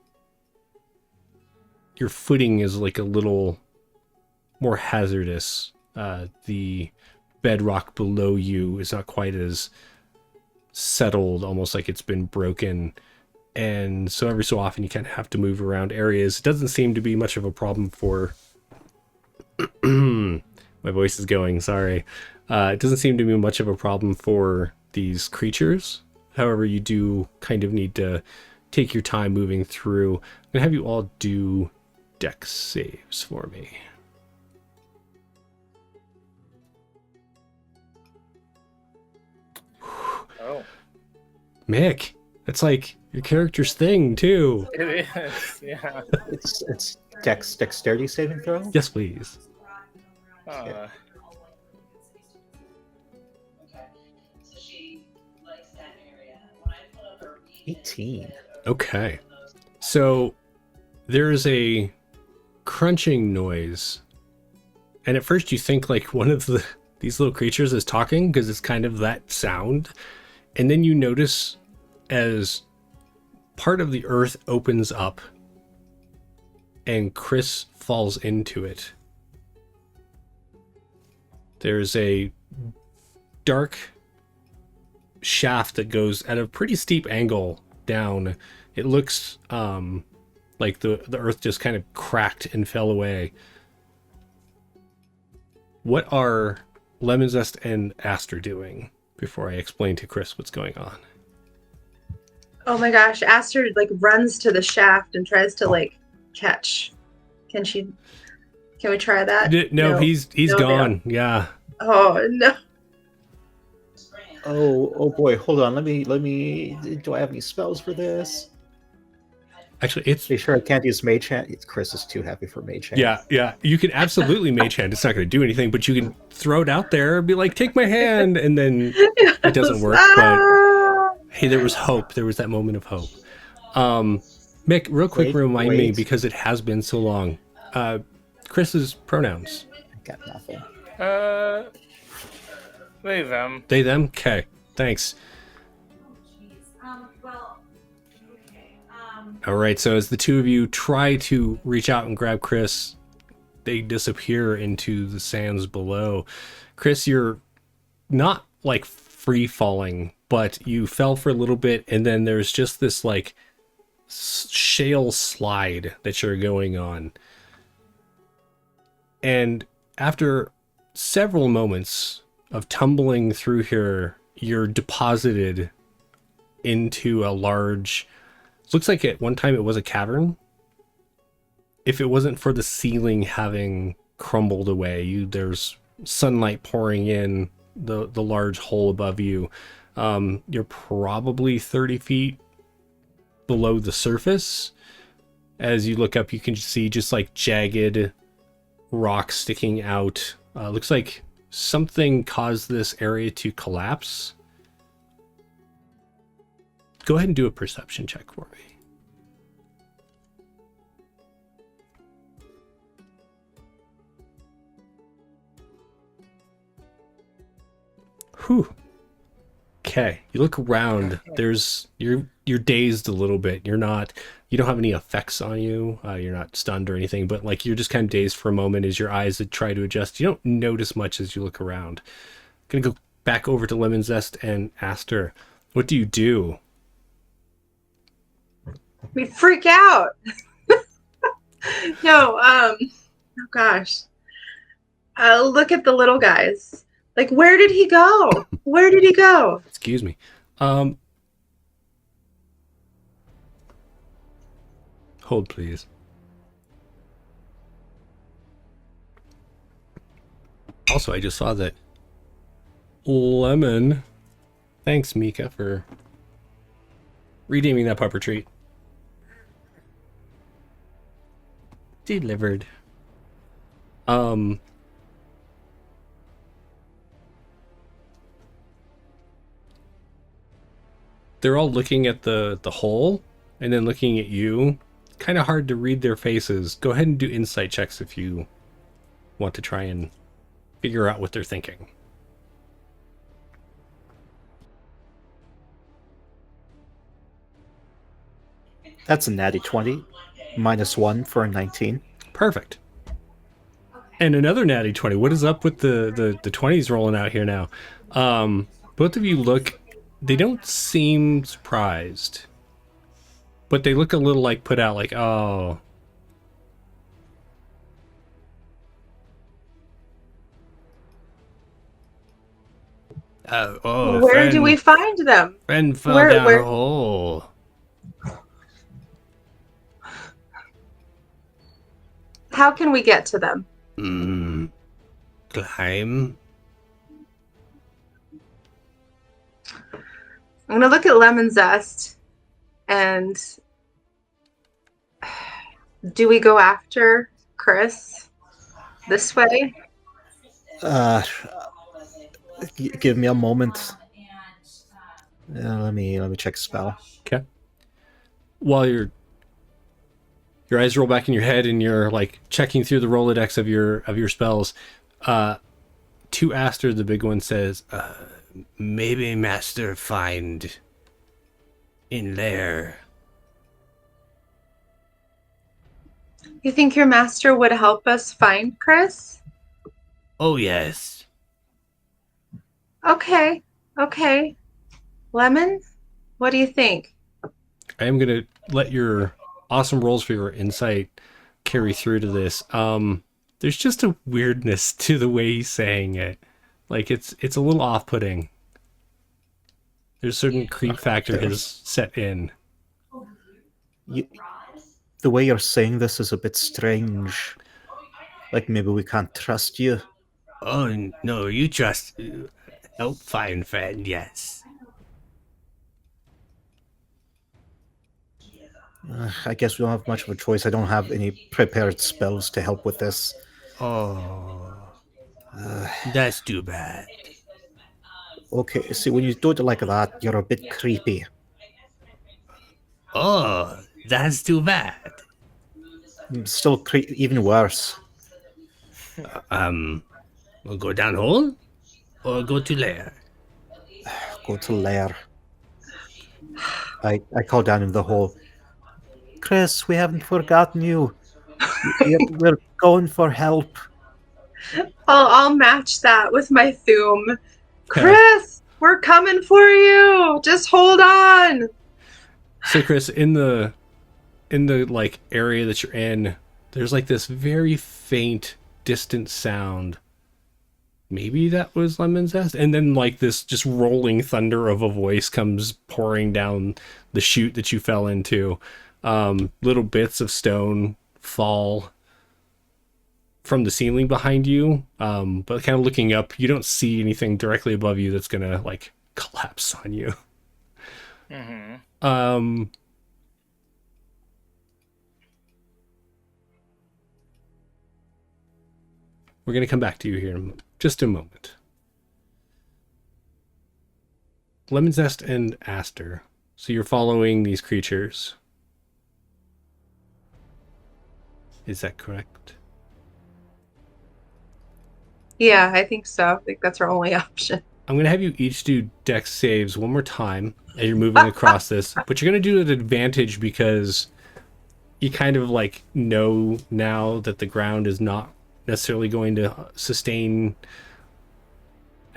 A: your footing is like a little more hazardous. The bedrock below you is not quite as settled, almost like it's been broken. And so every so often you kind of have to move around areas. It doesn't seem to be much of a problem for... My voice is going, sorry. It doesn't seem to be much of a problem for these creatures. However, you do kind of need to take your time moving through. I'm going to have you all do dex saves for me.
C: Oh.
A: Mick, that's like your character's thing, too.
C: It is, yeah.
E: It's dexterity saving throw?
A: Yes, please.
E: 18.
A: Okay. So there's a crunching noise. And at first you think like one of these little creatures is talking because it's kind of that sound. And then you notice as part of the earth opens up and Chris falls into it. There's a dark shaft that goes at a pretty steep angle down. It looks like the earth just kind of cracked and fell away. What are Lemon Zest and Aster doing before I explain to Chris what's going on?
D: Oh my gosh, Aster like runs to the shaft and tries to like catch. Can we try that?
A: No, he's
D: No,
A: gone. Yeah.
D: Oh no.
E: Oh boy, hold on. Let me do I have any spells for this?
A: Actually, it's...
E: Be sure I can't use Mage Hand. Chris is too happy for Mage Hand.
A: Yeah. You can absolutely Mage Hand. It's not going to do anything, but you can throw it out there and be like, take my hand, and then it doesn't work. But hey, there was hope. There was that moment of hope. Mick, real quick, remind me, because it has been so long. Chris's pronouns.
E: I got nothing.
C: They, them.
A: They, them? Okay, thanks. All right, so as the two of you try to reach out and grab Chris, they disappear into the sands below. Chris, you're not like free falling, but you fell for a little bit, and then there's just this like shale slide that you're going on. And after several moments of tumbling through here, you're deposited into a large... Looks like at one time it was a cavern. If it wasn't for the ceiling having crumbled away, there's sunlight pouring in the large hole above you. You're probably 30 feet below the surface. As you look up, you can see just like jagged rock sticking out. Looks like something caused this area to collapse. Go ahead and do a perception check for me. Whew. Okay, you look around. You're dazed a little bit. You don't have any effects on you. You're not stunned or anything, but like you're just kind of dazed for a moment as your eyes try to adjust. You don't notice much as you look around. Gonna go back over to Lemon Zest and Aster. What do you do?
D: We freak out. No, oh gosh. Look at the little guys. Like, where did he go? Where did he go?
A: Excuse me. Hold, please. Also, I just saw that Lemon. Thanks, Mika, for redeeming that pupper treat. Delivered. They're all looking at the hole and then looking at you. Kind of hard to read their faces. Go ahead and do insight checks if you want to try and figure out what they're thinking.
E: That's a natty 20. -1 for a 19.
A: Perfect. And another natty 20. What is up with the 20s rolling out here now? Both of you look, they don't seem surprised. But they look a little like put out, like, oh.
D: Where do we find them?
A: Friend fell
D: Where-
A: down
D: where-
A: a hole.
D: How can we get to them?
A: Climb.
D: I'm gonna look at Lemon Zest, and do we go after Chris this way?
E: Give me a moment. Let me check spell.
A: Okay. While your eyes roll back in your head and you're like checking through the Rolodex of your spells, to Aster, the big one says, maybe Master find in there.
D: You think your master would help us find Chris?
A: Oh yes.
D: Okay. Lemon, what do you think?
A: I am gonna let your awesome rolls for your insight carry through to this. There's just a weirdness to the way he's saying it. Like it's a little off-putting. There's a certain creep factor has set in.
E: The way you're saying this is a bit strange. Like maybe we can't trust you.
A: Oh no, you trust help find friend, yes.
E: I guess we don't have much of a choice. I don't have any prepared spells to help with this.
A: Oh, that's too bad.
E: Okay, see, when you do it like that, you're a bit creepy.
A: Oh, that's too bad.
E: Still even worse.
A: We'll go down hole or go to lair.
E: Go to lair. I call down in the hole. Chris, we haven't forgotten you. We're going for help.
D: I'll match that with my Thoom. Chris, we're coming for you. Just hold on.
A: So Chris, in the like area that you're in, there's like this very faint, distant sound. Maybe that was Lemon Zest, and then like this just rolling thunder of a voice comes pouring down the chute that you fell into. Little bits of stone fall from the ceiling behind you, but kind of looking up, you don't see anything directly above you that's gonna like collapse on you.
C: Mm-hmm.
A: We're gonna come back to you here in just a moment. Lemon Zest and Aster. So you're following these creatures. Is that correct?
D: Yeah, I think so. I think that's our only option.
A: I'm going to have you each do dex saves one more time as you're moving across this, but you're going to do it at advantage because you kind of like know now that the ground is not necessarily going to sustain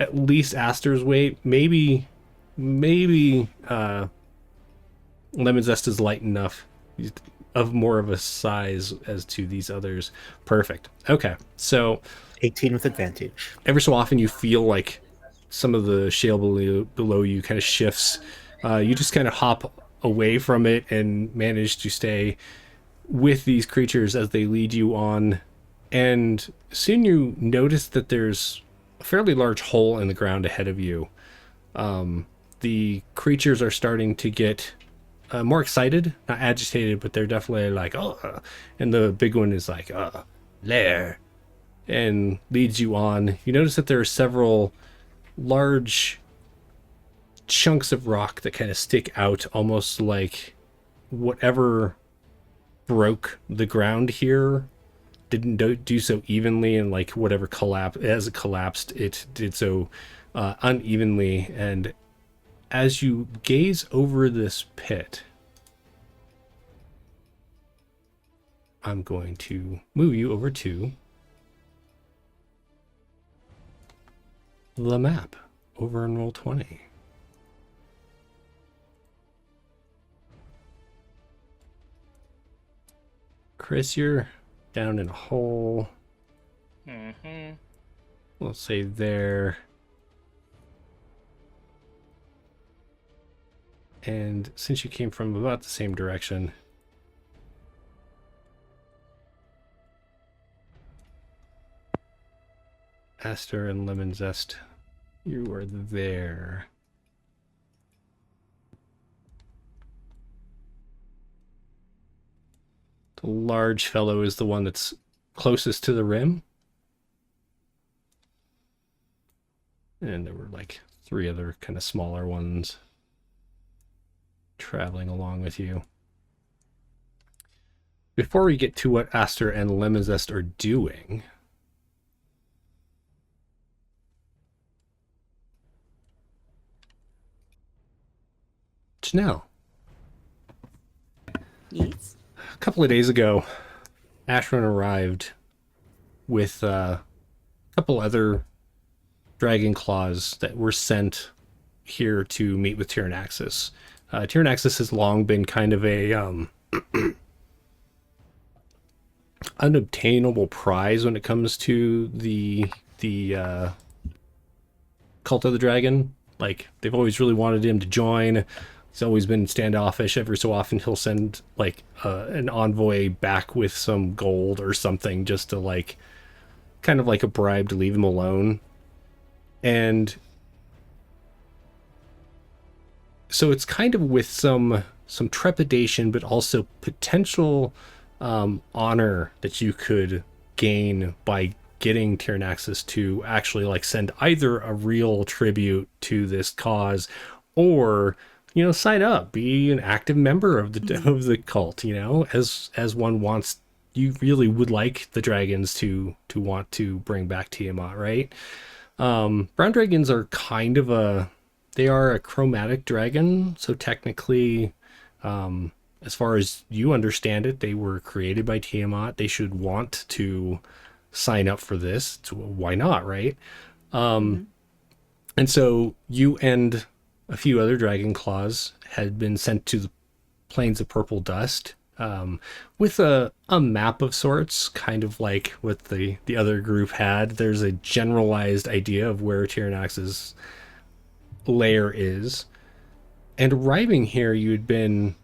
A: at least Aster's weight. Maybe Lemon Zest is light enough of more of a size as to these others. Perfect. Okay, so
E: 18 with advantage.
A: every so often you feel like some of the shale below you kind of shifts. You just kind of hop away from it and manage to stay with these creatures as they lead you on. And soon you notice that there's fairly large hole in the ground ahead of you. The creatures are starting to get more excited, not agitated, but they're definitely like, oh, and the big one is like, lair, and leads you on. You notice that there are several large chunks of rock that kind of stick out, almost like whatever broke the ground here didn't do so evenly, and like whatever as it collapsed, it did so unevenly. And as you gaze over this pit, I'm going to move you over to the map over in Roll20. Chris, you're down in a hole. We'll say there. And since you came from about the same direction, Aster and Lemon Zest, you are there. The large fellow is the one that's closest to the rim. And there were like 3 other kind of smaller ones traveling along with you. Before we get to what Aster and Lemon Zest are doing, Janelle.
B: Yes.
A: A couple of days ago, Ashran arrived with a couple other dragon claws that were sent here to meet with Tyrannaxis. Tyrannaxis has long been kind of a unobtainable prize when it comes to the Cult of the Dragon. Like, they've always really wanted him to join. He's always been standoffish. Every so often he'll send like an envoy back with some gold or something just to like kind of like a bribe to leave him alone. And so it's kind of with some trepidation, but also potential honor that you could gain by getting Tyrannaxis to actually like send either a real tribute to this cause, or sign up, be an active member of the cult. As one wants, you really would like the dragons to want to bring back Tiamat, right? Brown dragons are kind of they are a chromatic dragon, so technically, as far as you understand it, they were created by Tiamat. They should want to sign up for this. So why not, right? And so you and a few other dragon claws had been sent to the plains of purple dust, with a map of sorts, kind of like what the other group had. There's a generalized idea of where Tyrannaxis' lair is. And arriving here, you'd been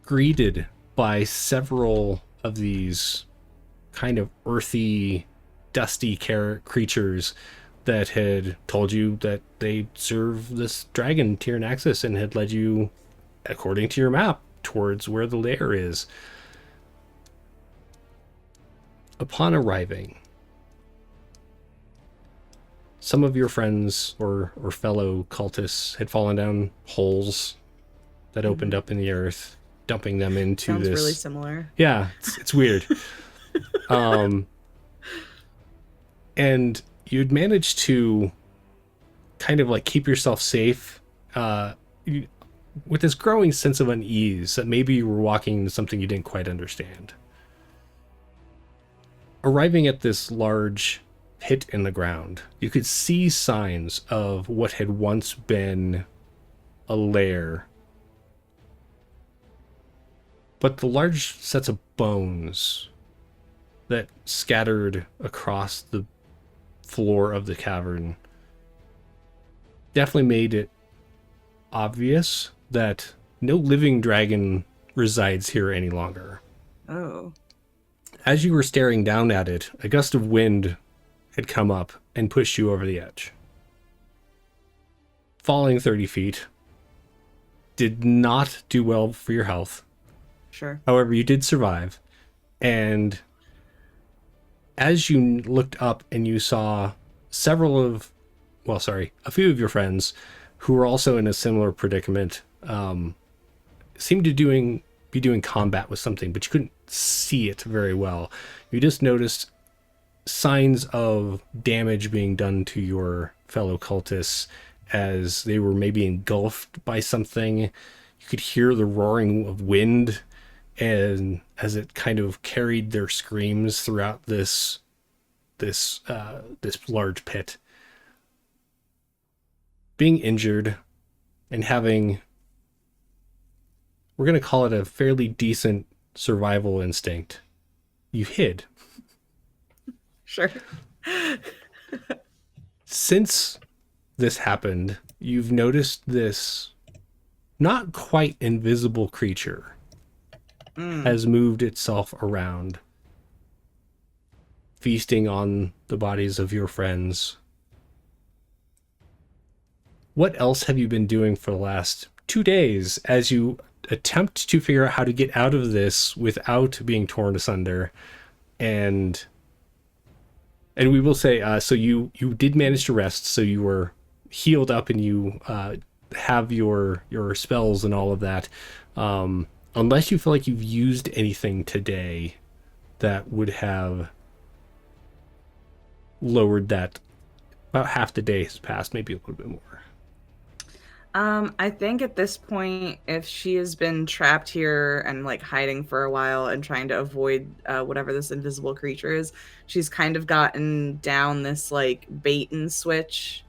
A: greeted by several of these kind of earthy, dusty creatures that had told you that they serve this dragon, Tyrannaxis, and had led you, according to your map, towards where the lair is. Upon arriving, some of your friends or fellow cultists had fallen down holes that opened up in the earth, dumping them into
B: Sounds
A: this.
B: really similar.
A: Yeah, it's weird. And you'd managed to kind of like keep yourself safe with this growing sense of unease that maybe you were walking into something you didn't quite understand. Arriving at this large pit in the ground, you could see signs of what had once been a lair. But the large sets of bones that scattered across the floor of the cavern definitely made it obvious that no living dragon resides here any longer.
B: Oh.
A: As you were staring down at it, a gust of wind had come up and pushed you over the edge. Falling 30 feet did not do well for your health.
B: Sure.
A: However, you did survive. And as you looked up and you saw a few of your friends who were also in a similar predicament, seemed to be doing combat with something, but you couldn't see it very well. You just noticed signs of damage being done to your fellow cultists as they were maybe engulfed by something. You could hear the roaring of wind, and as it kind of carried their screams throughout this large pit. Being injured and having, we're going to call it a fairly decent survival instinct, you hid.
B: Sure.
A: Since this happened, you've noticed this not quite invisible creature has moved itself around, feasting on the bodies of your friends. What else have you been doing for the last 2 days as you attempt to figure out how to get out of this without being torn asunder? And we will say, so you did manage to rest, so you were healed up and you have your spells and all of that. Unless you feel like you've used anything today that would have lowered that. About half the day has passed, maybe a little bit more.
B: I think at this point, if she has been trapped here and like hiding for a while and trying to avoid whatever this invisible creature is, she's kind of gotten down this like bait and switch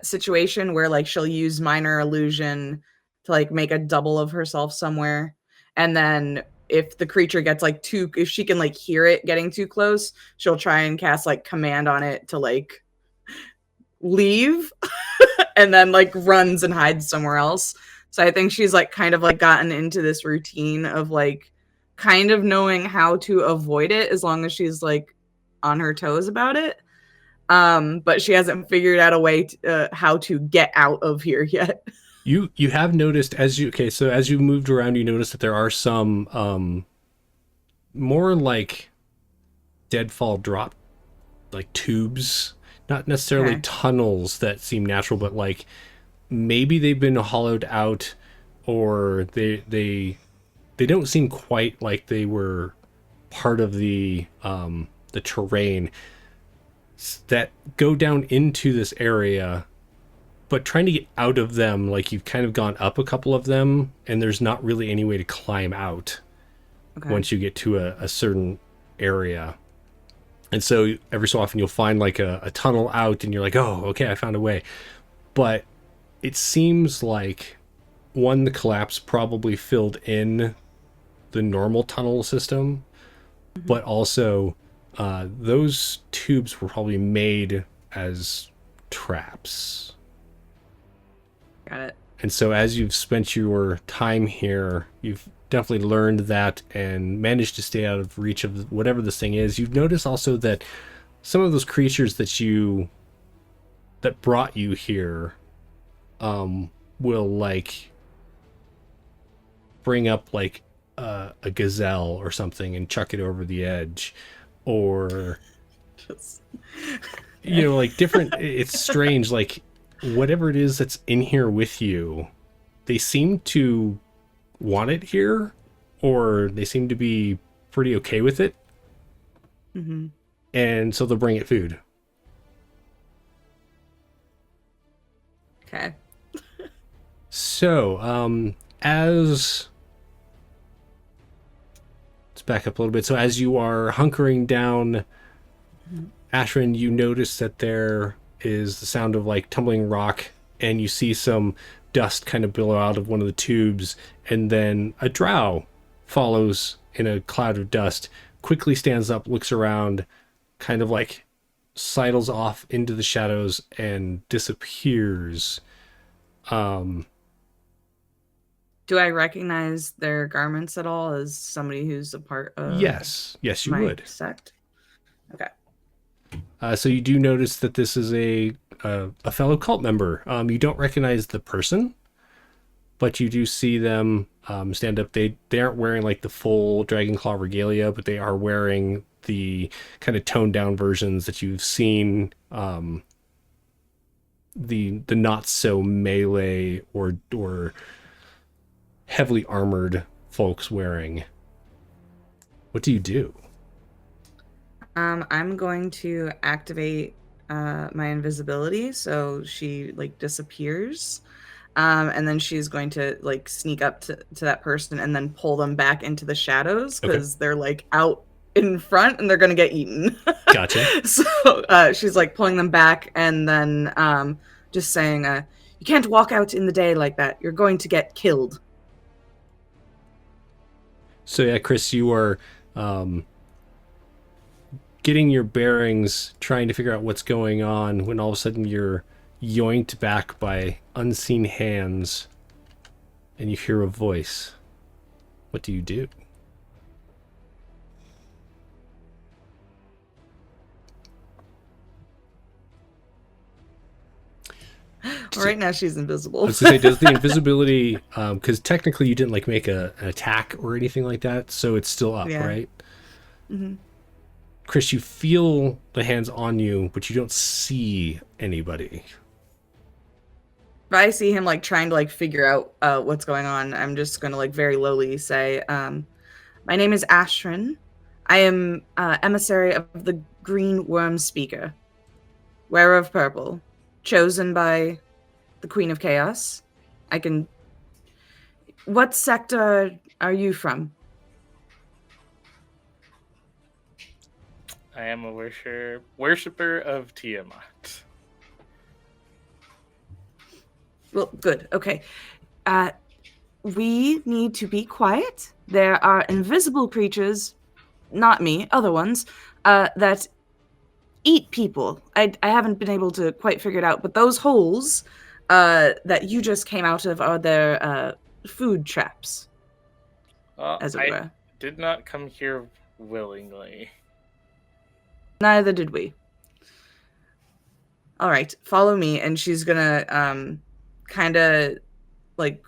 B: situation where like she'll use minor illusion to like make a double of herself somewhere, and then if the creature gets like if she can like hear it getting too close, she'll try and cast like command on it to like leave and then like runs and hides somewhere else. So I think she's like kind of like gotten into this routine of like kind of knowing how to avoid it as long as she's like on her toes about it. But she hasn't figured out a way how to get out of here yet.
A: You have noticed as you moved around, you noticed that there are some more like deadfall drop like tubes, not necessarily tunnels that seem natural, but like maybe they've been hollowed out, or they don't seem quite like they were part of the terrain that go down into this area. But trying to get out of them, like you've kind of gone up a couple of them, and there's not really any way to climb out once you get to a certain area. And so every so often you'll find like a tunnel out, and you're like, oh, okay, I found a way. But it seems like, one, the collapse probably filled in the normal tunnel system, but also those tubes were probably made as traps.
B: Got it.
A: And so as you've spent your time here, you've definitely learned that and managed to stay out of reach of whatever this thing is. You've noticed also that some of those creatures that brought you here will like bring up like a gazelle or something and chuck it over the edge, or like different. It's strange, like whatever it is that's in here with you, they seem to want it here, or they seem to be pretty okay with it. And so they'll bring it food.
B: Okay.
A: So let's back up a little bit. So as you are hunkering down, Ashrin, you notice that there is the sound of like tumbling rock, and you see some dust kind of billow out of one of the tubes, and then a drow follows in a cloud of dust, quickly stands up, looks around, kind of like sidles off into the shadows and disappears.
B: Do I recognize their garments at all as somebody who's a part of
A: Yes, you
B: my
A: would.
B: sect? Okay.
A: So you do notice that this is a fellow cult member. You don't recognize the person, but you do see them stand up. They aren't wearing like the full Dragonclaw regalia, but they are wearing the kind of toned down versions that you've seen. The not so melee or heavily armored folks wearing. What do you do?
B: I'm going to activate my invisibility, so she like disappears, and then she's going to like sneak up to that person and then pull them back into the shadows because they're like out in front and they're gonna get eaten.
A: Gotcha.
B: So she's like pulling them back and then just saying, "You can't walk out in the day like that. You're going to get killed."
A: So yeah, Chris, you are getting your bearings, trying to figure out what's going on, when all of a sudden you're yoinked back by unseen hands and you hear a voice. What do you do?
B: Right now she's invisible.
A: I was gonna say, does the invisibility, because technically you didn't like make an attack or anything like that, so it's still up, right?
B: Mm-hmm.
A: Chris, you feel the hands on you, but you don't see anybody.
B: If I see him like trying to like figure out what's going on, I'm just gonna like very lowly say, "My name is Astrin. I am emissary of the Green Worm Speaker, wearer of purple, chosen by the Queen of Chaos. I can. What sector are you from?"
C: I am a worshipper of Tiamat.
B: Well, good. Okay. We need to be quiet. There are invisible creatures, not me, other ones, that eat people. I haven't been able to quite figure it out, but those holes that you just came out of are their food traps, as it were.
C: Did not come here willingly.
B: Neither did we. All right, follow me, and she's gonna kind of like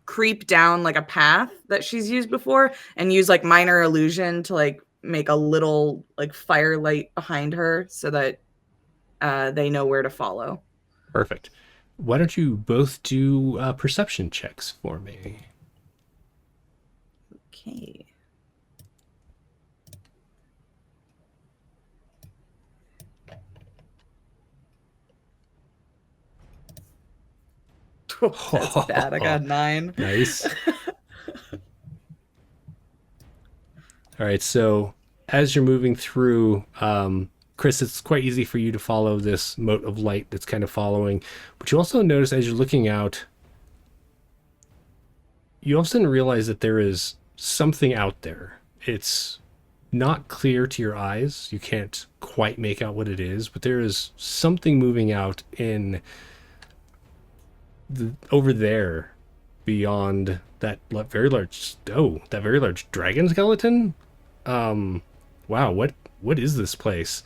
B: creep down like a path that she's used before and use like minor illusion to like make a little like firelight behind her so that they know where to follow.
A: Perfect. Why don't you both do perception checks for me?
B: Okay. That's bad. I got 9.
A: Nice. All right, so as you're moving through, Chris, it's quite easy for you to follow this mote of light that's kind of following. But you also notice as you're looking out, you all of a sudden realize that there is something out there. It's not clear to your eyes. You can't quite make out what it is, but there is something moving out in over there beyond that very large dragon skeleton. Wow, what is this place?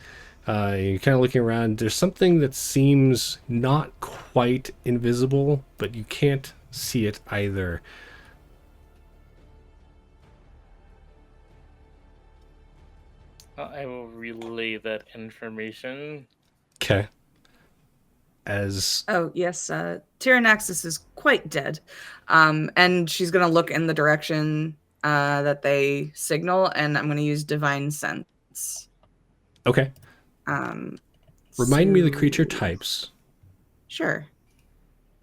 A: You're kind of looking around. There's something that seems not quite invisible, but you can't see it either.
C: I will relay that information.
A: Okay.
B: Oh yes, Tyrannaxis is quite dead, and she's gonna look in the direction that they signal, and I'm gonna use divine sense.
A: Okay. Remind me of the creature types.
B: Sure.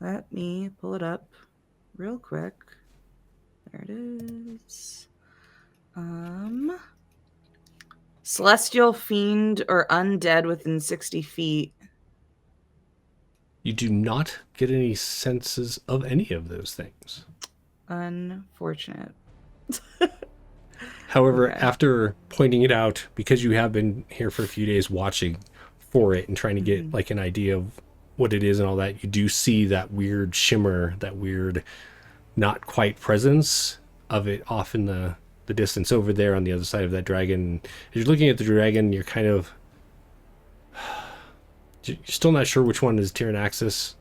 B: Let me pull it up real quick. There it is. Celestial, fiend, or undead within 60 feet.
A: You do not get any senses of any of those things.
B: Unfortunate.
A: However,
B: Okay.
A: after pointing it out, because you have been here for a few days watching for it and trying to get like an idea of what it is and all that, you do see that weird shimmer, that weird not quite presence of it off in the the distance over there on the other side of that dragon. As you're looking at the dragon, you're kind of... You're still not sure which one is Tyrannaxis.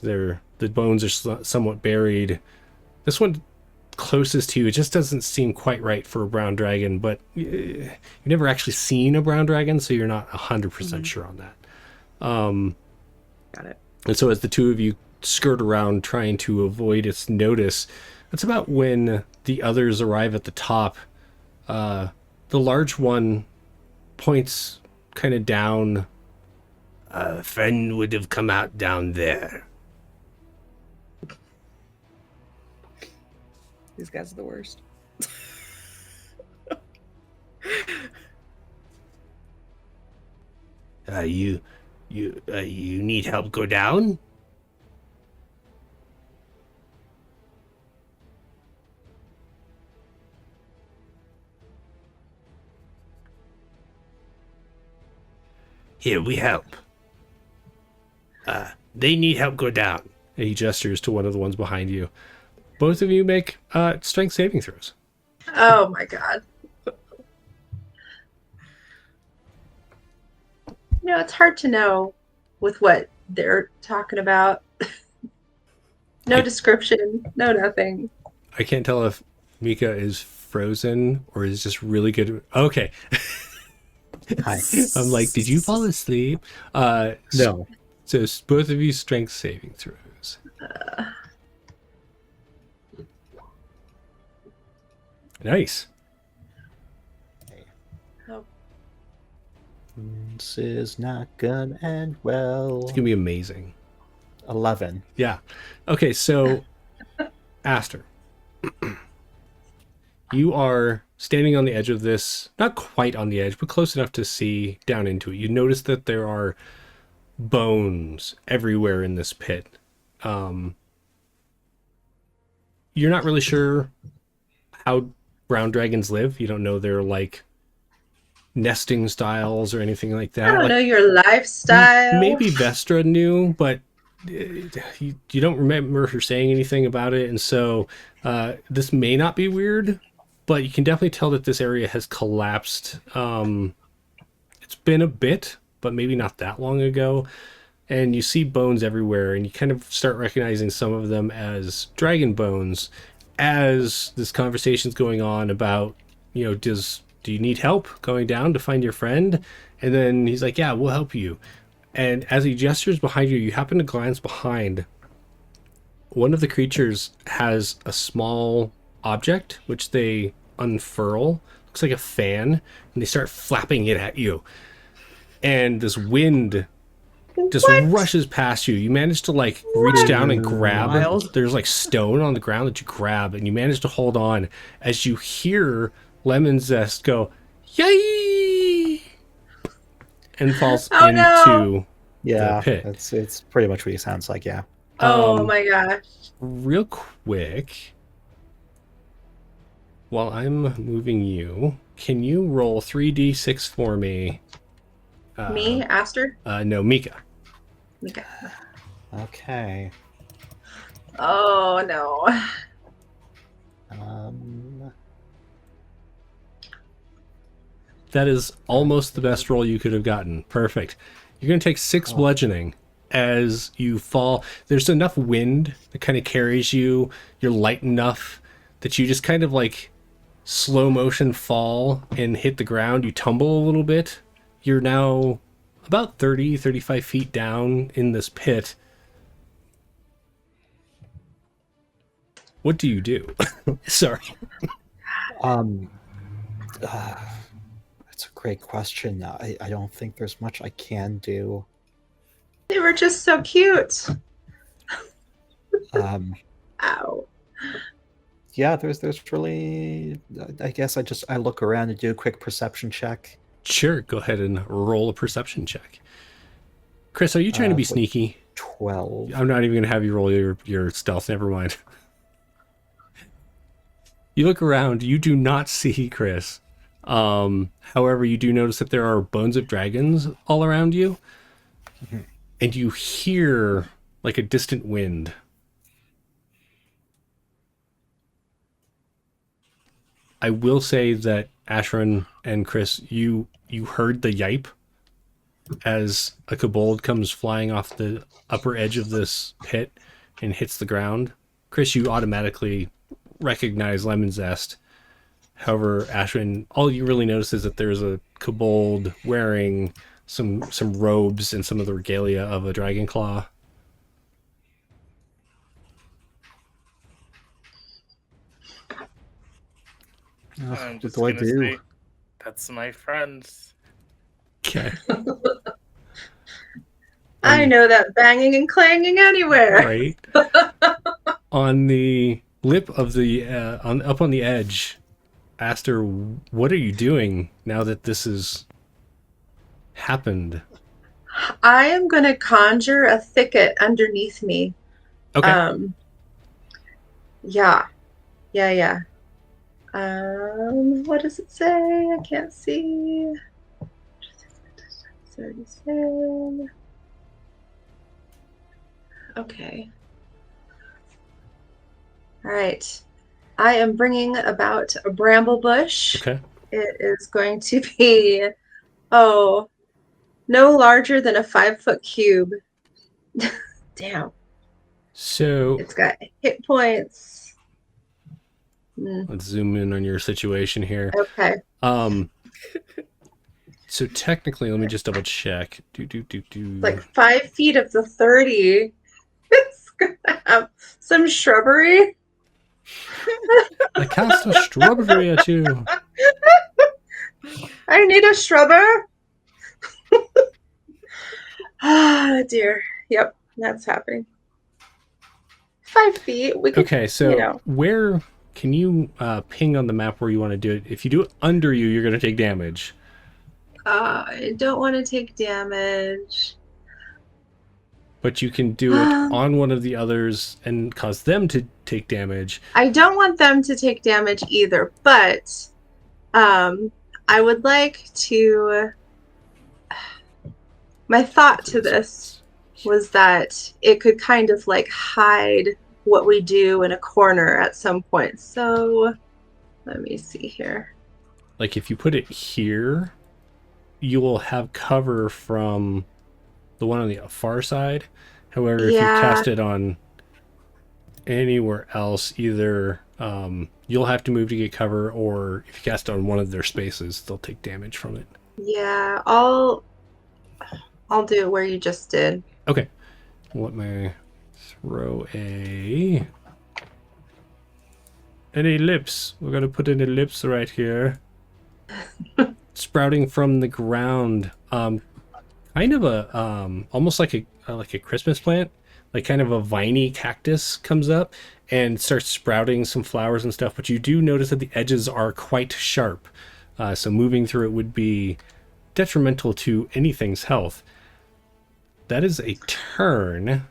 A: The bones are somewhat buried. This one closest to you, it just doesn't seem quite right for a brown dragon, but you've never actually seen a brown dragon, so you're not 100% sure on that.
B: Got it.
A: And so as the two of you skirt around trying to avoid its notice, that's about when the others arrive at the top. The large one points kind of down. A friend would have come out down there.
B: These guys are the worst.
A: You need help go down? Here, we help. They need help go down. And he gestures to one of the ones behind you. Both of you make strength saving throws.
D: Oh my god. You know, it's hard to know with what they're talking about. No description, no nothing.
A: I can't tell if Mika is frozen or is just really good. Okay.
E: Hi.
A: I'm like, did you fall asleep?
E: No.
A: So both of you strength saving throws. Nice.
D: Oh.
E: This is not gonna end well.
A: It's gonna be amazing.
E: 11.
A: Yeah. Okay, so Aster. You are standing on the edge of this, not quite on the edge, but close enough to see down into it. You notice that there are bones everywhere in this pit. You're not really sure how brown dragons live. You don't know their like nesting styles or anything like that.
D: I don't
A: Like,
D: know your lifestyle.
A: maybe Vestra knew, but you don't remember her saying anything about it, and so this may not be weird, but you can definitely tell that this area has collapsed. It's been a bit, but maybe not that long ago, and you see bones everywhere, and you kind of start recognizing some of them as dragon bones as this conversation's going on about, you know, do you need help going down to find your friend? And then he's like, yeah, we'll help you. And as he gestures behind you, you happen to glance behind. One of the creatures has a small object, which they unfurl. Looks like a fan. And they start flapping it at you. And this wind just rushes past you. You manage to like reach down and grab.
B: Wild.
A: There's like stone on the ground that you grab. And you manage to hold on as you hear Lemon Zest go, yay! And falls
D: Oh,
A: into
D: no.
E: Yeah,
A: the pit.
E: it's pretty much what he sounds like, yeah.
D: Oh my gosh.
A: Real quick, while I'm moving you, can you roll 3d6 for me?
D: Me, Aster?
A: No, Mika.
D: Okay.
E: Okay.
D: Oh no.
A: That is almost the best roll you could have gotten. Perfect. You're going to take 6 bludgeoning as you fall. There's enough wind that kind of carries you. You're light enough that you just kind of like slow motion fall and hit the ground. You tumble a little bit. You're now about 35 feet down in this pit. What do you do? Sorry.
E: That's a great question. I don't think there's much I can do.
D: They were just so cute. Ow.
E: Yeah, there's really, I guess I look around and do a quick perception check.
A: Sure, go ahead and roll a perception check. Chris, are you trying to be sneaky?
E: 12.
A: I'm not even going to have you roll your stealth. Never mind. You look around. You do not see Chris. However, you do notice that there are bones of dragons all around you. Mm-hmm. And you hear like a distant wind. I will say that Ashran and Chris, you heard the yipe as a kobold comes flying off the upper edge of this pit and hits the ground. Chris, you automatically recognize Lemon Zest. However, Ashwin, all you really notice is that there's a kobold wearing some robes and some of the regalia of a dragon claw.
C: I'm
E: What
C: just
E: do I
C: gonna
E: do?
C: say, that's my friends.
A: Okay.
D: I know that banging and clanging anywhere.
A: Right. On the lip of the up on the edge, Aster, what are you doing now that this has happened?
D: I am going to conjure a thicket underneath me.
A: Okay.
D: Yeah. What does it say? I can't see. 37. Okay. All right. I am bringing about a bramble bush.
A: Okay.
D: It is going to be, no larger than a 5-foot cube. Damn.
A: So
D: It's got hit points.
A: let's zoom in on your situation here.
D: Okay.
A: So technically, let me just double check.
D: Like 5 feet of the 30. It's gonna have some shrubbery.
A: I cast a strawberry at you.
D: I need a shrubber. Ah, dear. Yep, that's happening. 5 feet. We could,
A: Okay, so where can you ping on the map where you want to do it? If you do it under you, you're going to take damage.
D: I don't want to take damage.
A: But you can do it on one of the others and cause them to take damage.
D: I don't want them to take damage either, but I would like to... My thought to this was that it could kind of like hide what we do in a corner at some point. So let me see here.
A: Like if you put it here, you will have cover from the one on the far side. However, if you cast it on anywhere else, either you'll have to move to get cover, or if you cast it on one of their spaces, they'll take damage from it.
D: Yeah, I'll do it where you just did.
A: Okay. Let me throw an ellipse. We're gonna put an ellipse right here. Sprouting from the ground. Kind of a almost like a Christmas plant, like kind of a viney cactus comes up and starts sprouting some flowers and stuff, but you do notice that the edges are quite sharp. So moving through it would be detrimental to anything's health. That is a turn.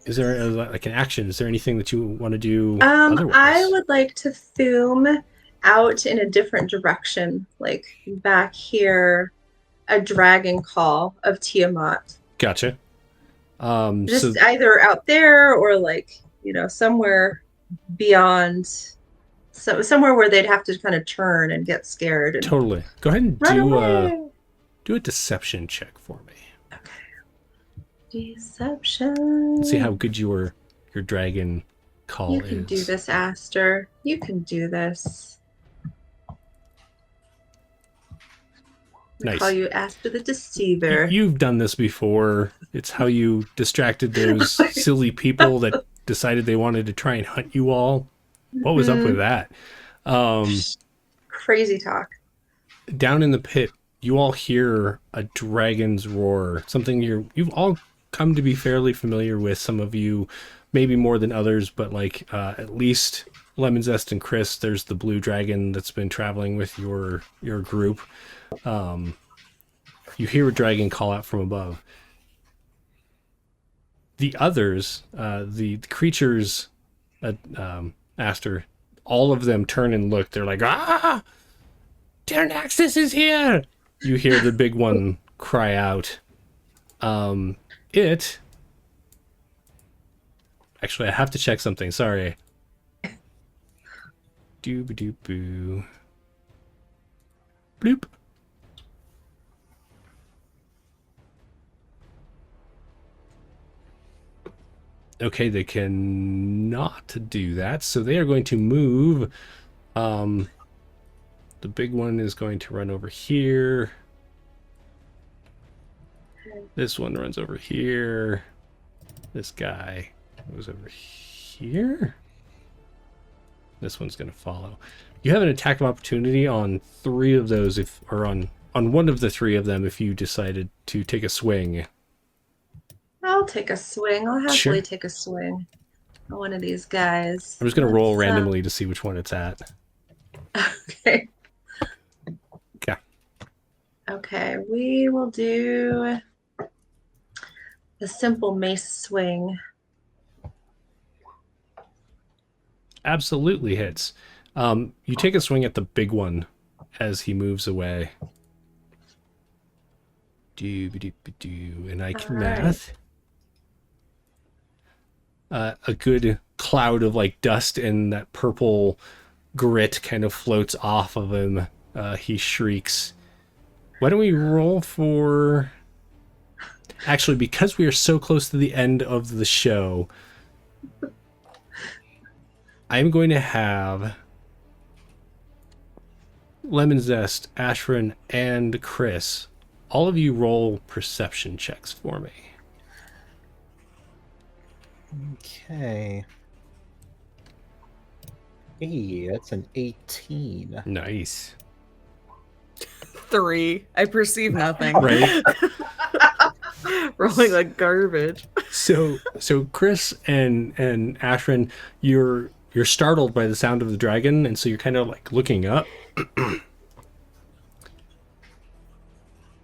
A: Is there like an action? Is there anything that you want to do otherwise?
D: I would like to zoom out in a different direction, like back here, a dragon call of Tiamat.
A: Gotcha.
D: Just either out there or like, somewhere beyond, so somewhere where they'd have to kind of turn and get scared. And
A: totally. Go ahead and do a deception check for me.
D: Deception.
A: Let's see how good your dragon call is.
D: You can do this, Aster. You can do this.
A: Nice.
D: Call you Aster the Deceiver.
A: You've done this before. It's how you distracted those silly people that decided they wanted to try and hunt you all. What was up with that?
D: Crazy talk.
A: Down in the pit, you all hear a dragon's roar. Something you've all come to be fairly familiar with. Some of you, maybe more than others, but like at least Lemon Zest and Chris, there's the blue dragon that's been traveling with your group. You hear a dragon call out from above. The others, the creatures, Aster, all of them turn and look. They're like, "Ah! Pteronaxis is here!" You hear the big one cry out. Actually, I have to check something. Sorry. Doo-ba-doo-boo. Bloop. Okay, they cannot do that, so they are going to move. The big one is going to run over here. This one runs over here. This guy goes over here. This one's going to follow. You have an attack of opportunity on 3 of those, or on one of the 3 of them if you decided to take a swing.
D: I'll take a swing. I'll happily
A: Sure.
D: take a swing on one of these guys.
A: I'm just going to roll
D: Let's,
A: randomly to see which one it's at.
D: Okay.
A: Okay.
D: Okay, we will do a simple mace swing.
A: Absolutely hits. You take a swing at the big one as he moves away. Doo-ba-doo-ba-doo. And I can
D: Alright.
A: math. A good cloud of like dust and that purple grit kind of floats off of him. He shrieks. Why don't we roll for... Actually, because we are so close to the end of the show, I'm going to have Lemon Zest, Ashrin, and Chris, all of you roll perception checks for me.
E: Okay. Hey, that's an 18.
A: Nice.
B: 3. I perceive nothing.
A: Right?
B: Rolling like garbage.
A: So Chris and Ashrin, you're startled by the sound of the dragon, and so you're kind of like looking up.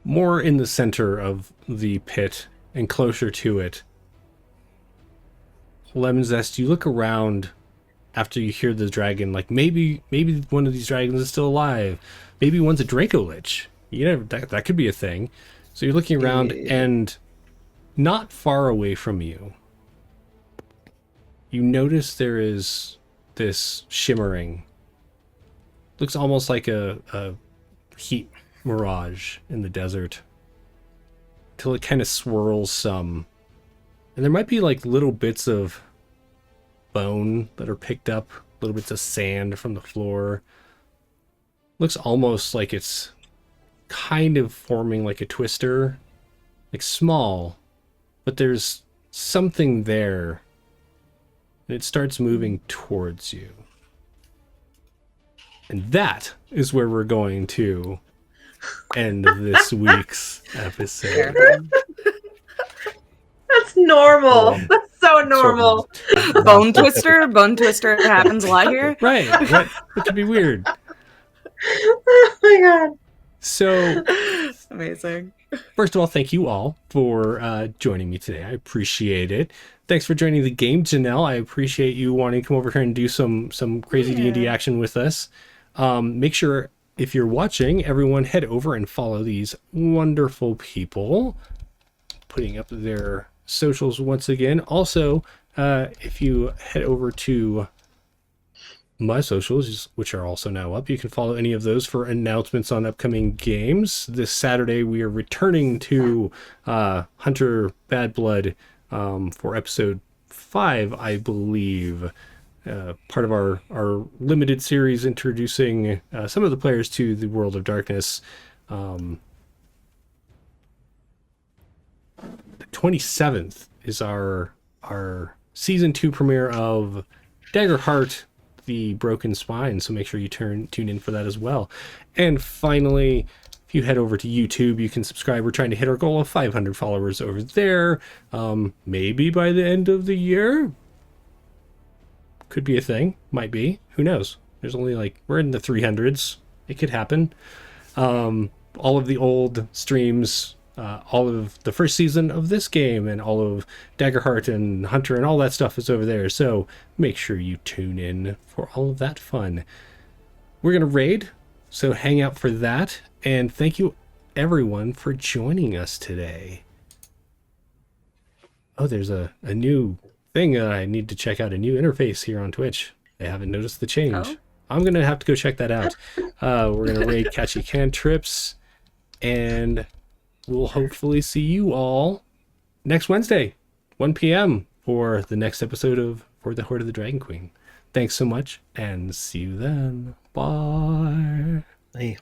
A: More in the center of the pit and closer to it. Lemon Zest, you look around after you hear the dragon, like maybe one of these dragons is still alive. Maybe one's a Dracolich. You know, that could be a thing. So you're looking around, and not far away from you, you notice there is this shimmering. Looks almost like a heat mirage in the desert. Till it kind of swirls some. And there might be like little bits of bone that are picked up, little bits of sand from the floor. Looks almost like it's kind of forming like a twister, like small, but there's something there, and it starts moving towards you. And that is where we're going to end this week's episode.
D: That's normal.
A: Yeah.
D: That's so normal.
B: Bone twister. Bone twister happens a lot here.
A: Right. It could be weird.
D: Oh my god.
A: So,
B: Amazing.
A: first of all, thank you all for joining me today. I appreciate it. Thanks for joining the game, Janelle. I appreciate you wanting to come over here and do some crazy D&D action with us. Make sure, if you're watching, everyone head over and follow these wonderful people. Putting up their socials once again. Also, if you head over to my socials, which are also now up, you can follow any of those for announcements on upcoming games. This Saturday, we are returning to Hunter Bad Blood for episode 5, I believe. Part of our limited series introducing some of the players to the World of Darkness. The 27th is our season 2 premiere of Daggerheart, the Broken Spine, so make sure you tune in for that as well. And finally, if you head over to YouTube, you can subscribe. We're trying to hit our goal of 500 followers over there. Maybe by the end of the year. Could be a thing. Might be. Who knows? There's only we're in the 300s. It could happen. All of the old streams, all of the first season of this game and all of Daggerheart and Hunter and all that stuff is over there. So make sure you tune in for all of that fun. We're going to raid, so hang out for that. And thank you everyone for joining us today. Oh, there's a new thing that I need to check out, a new interface here on Twitch. I haven't noticed the change. I'm gonna have to go check that out. We're gonna raid Catchy Cantrips, and we'll hopefully see you all next Wednesday, 1 p.m. for the next episode of For the Hoard of the Dragon Queen. Thanks so much, and see you then. Bye.
E: Hey.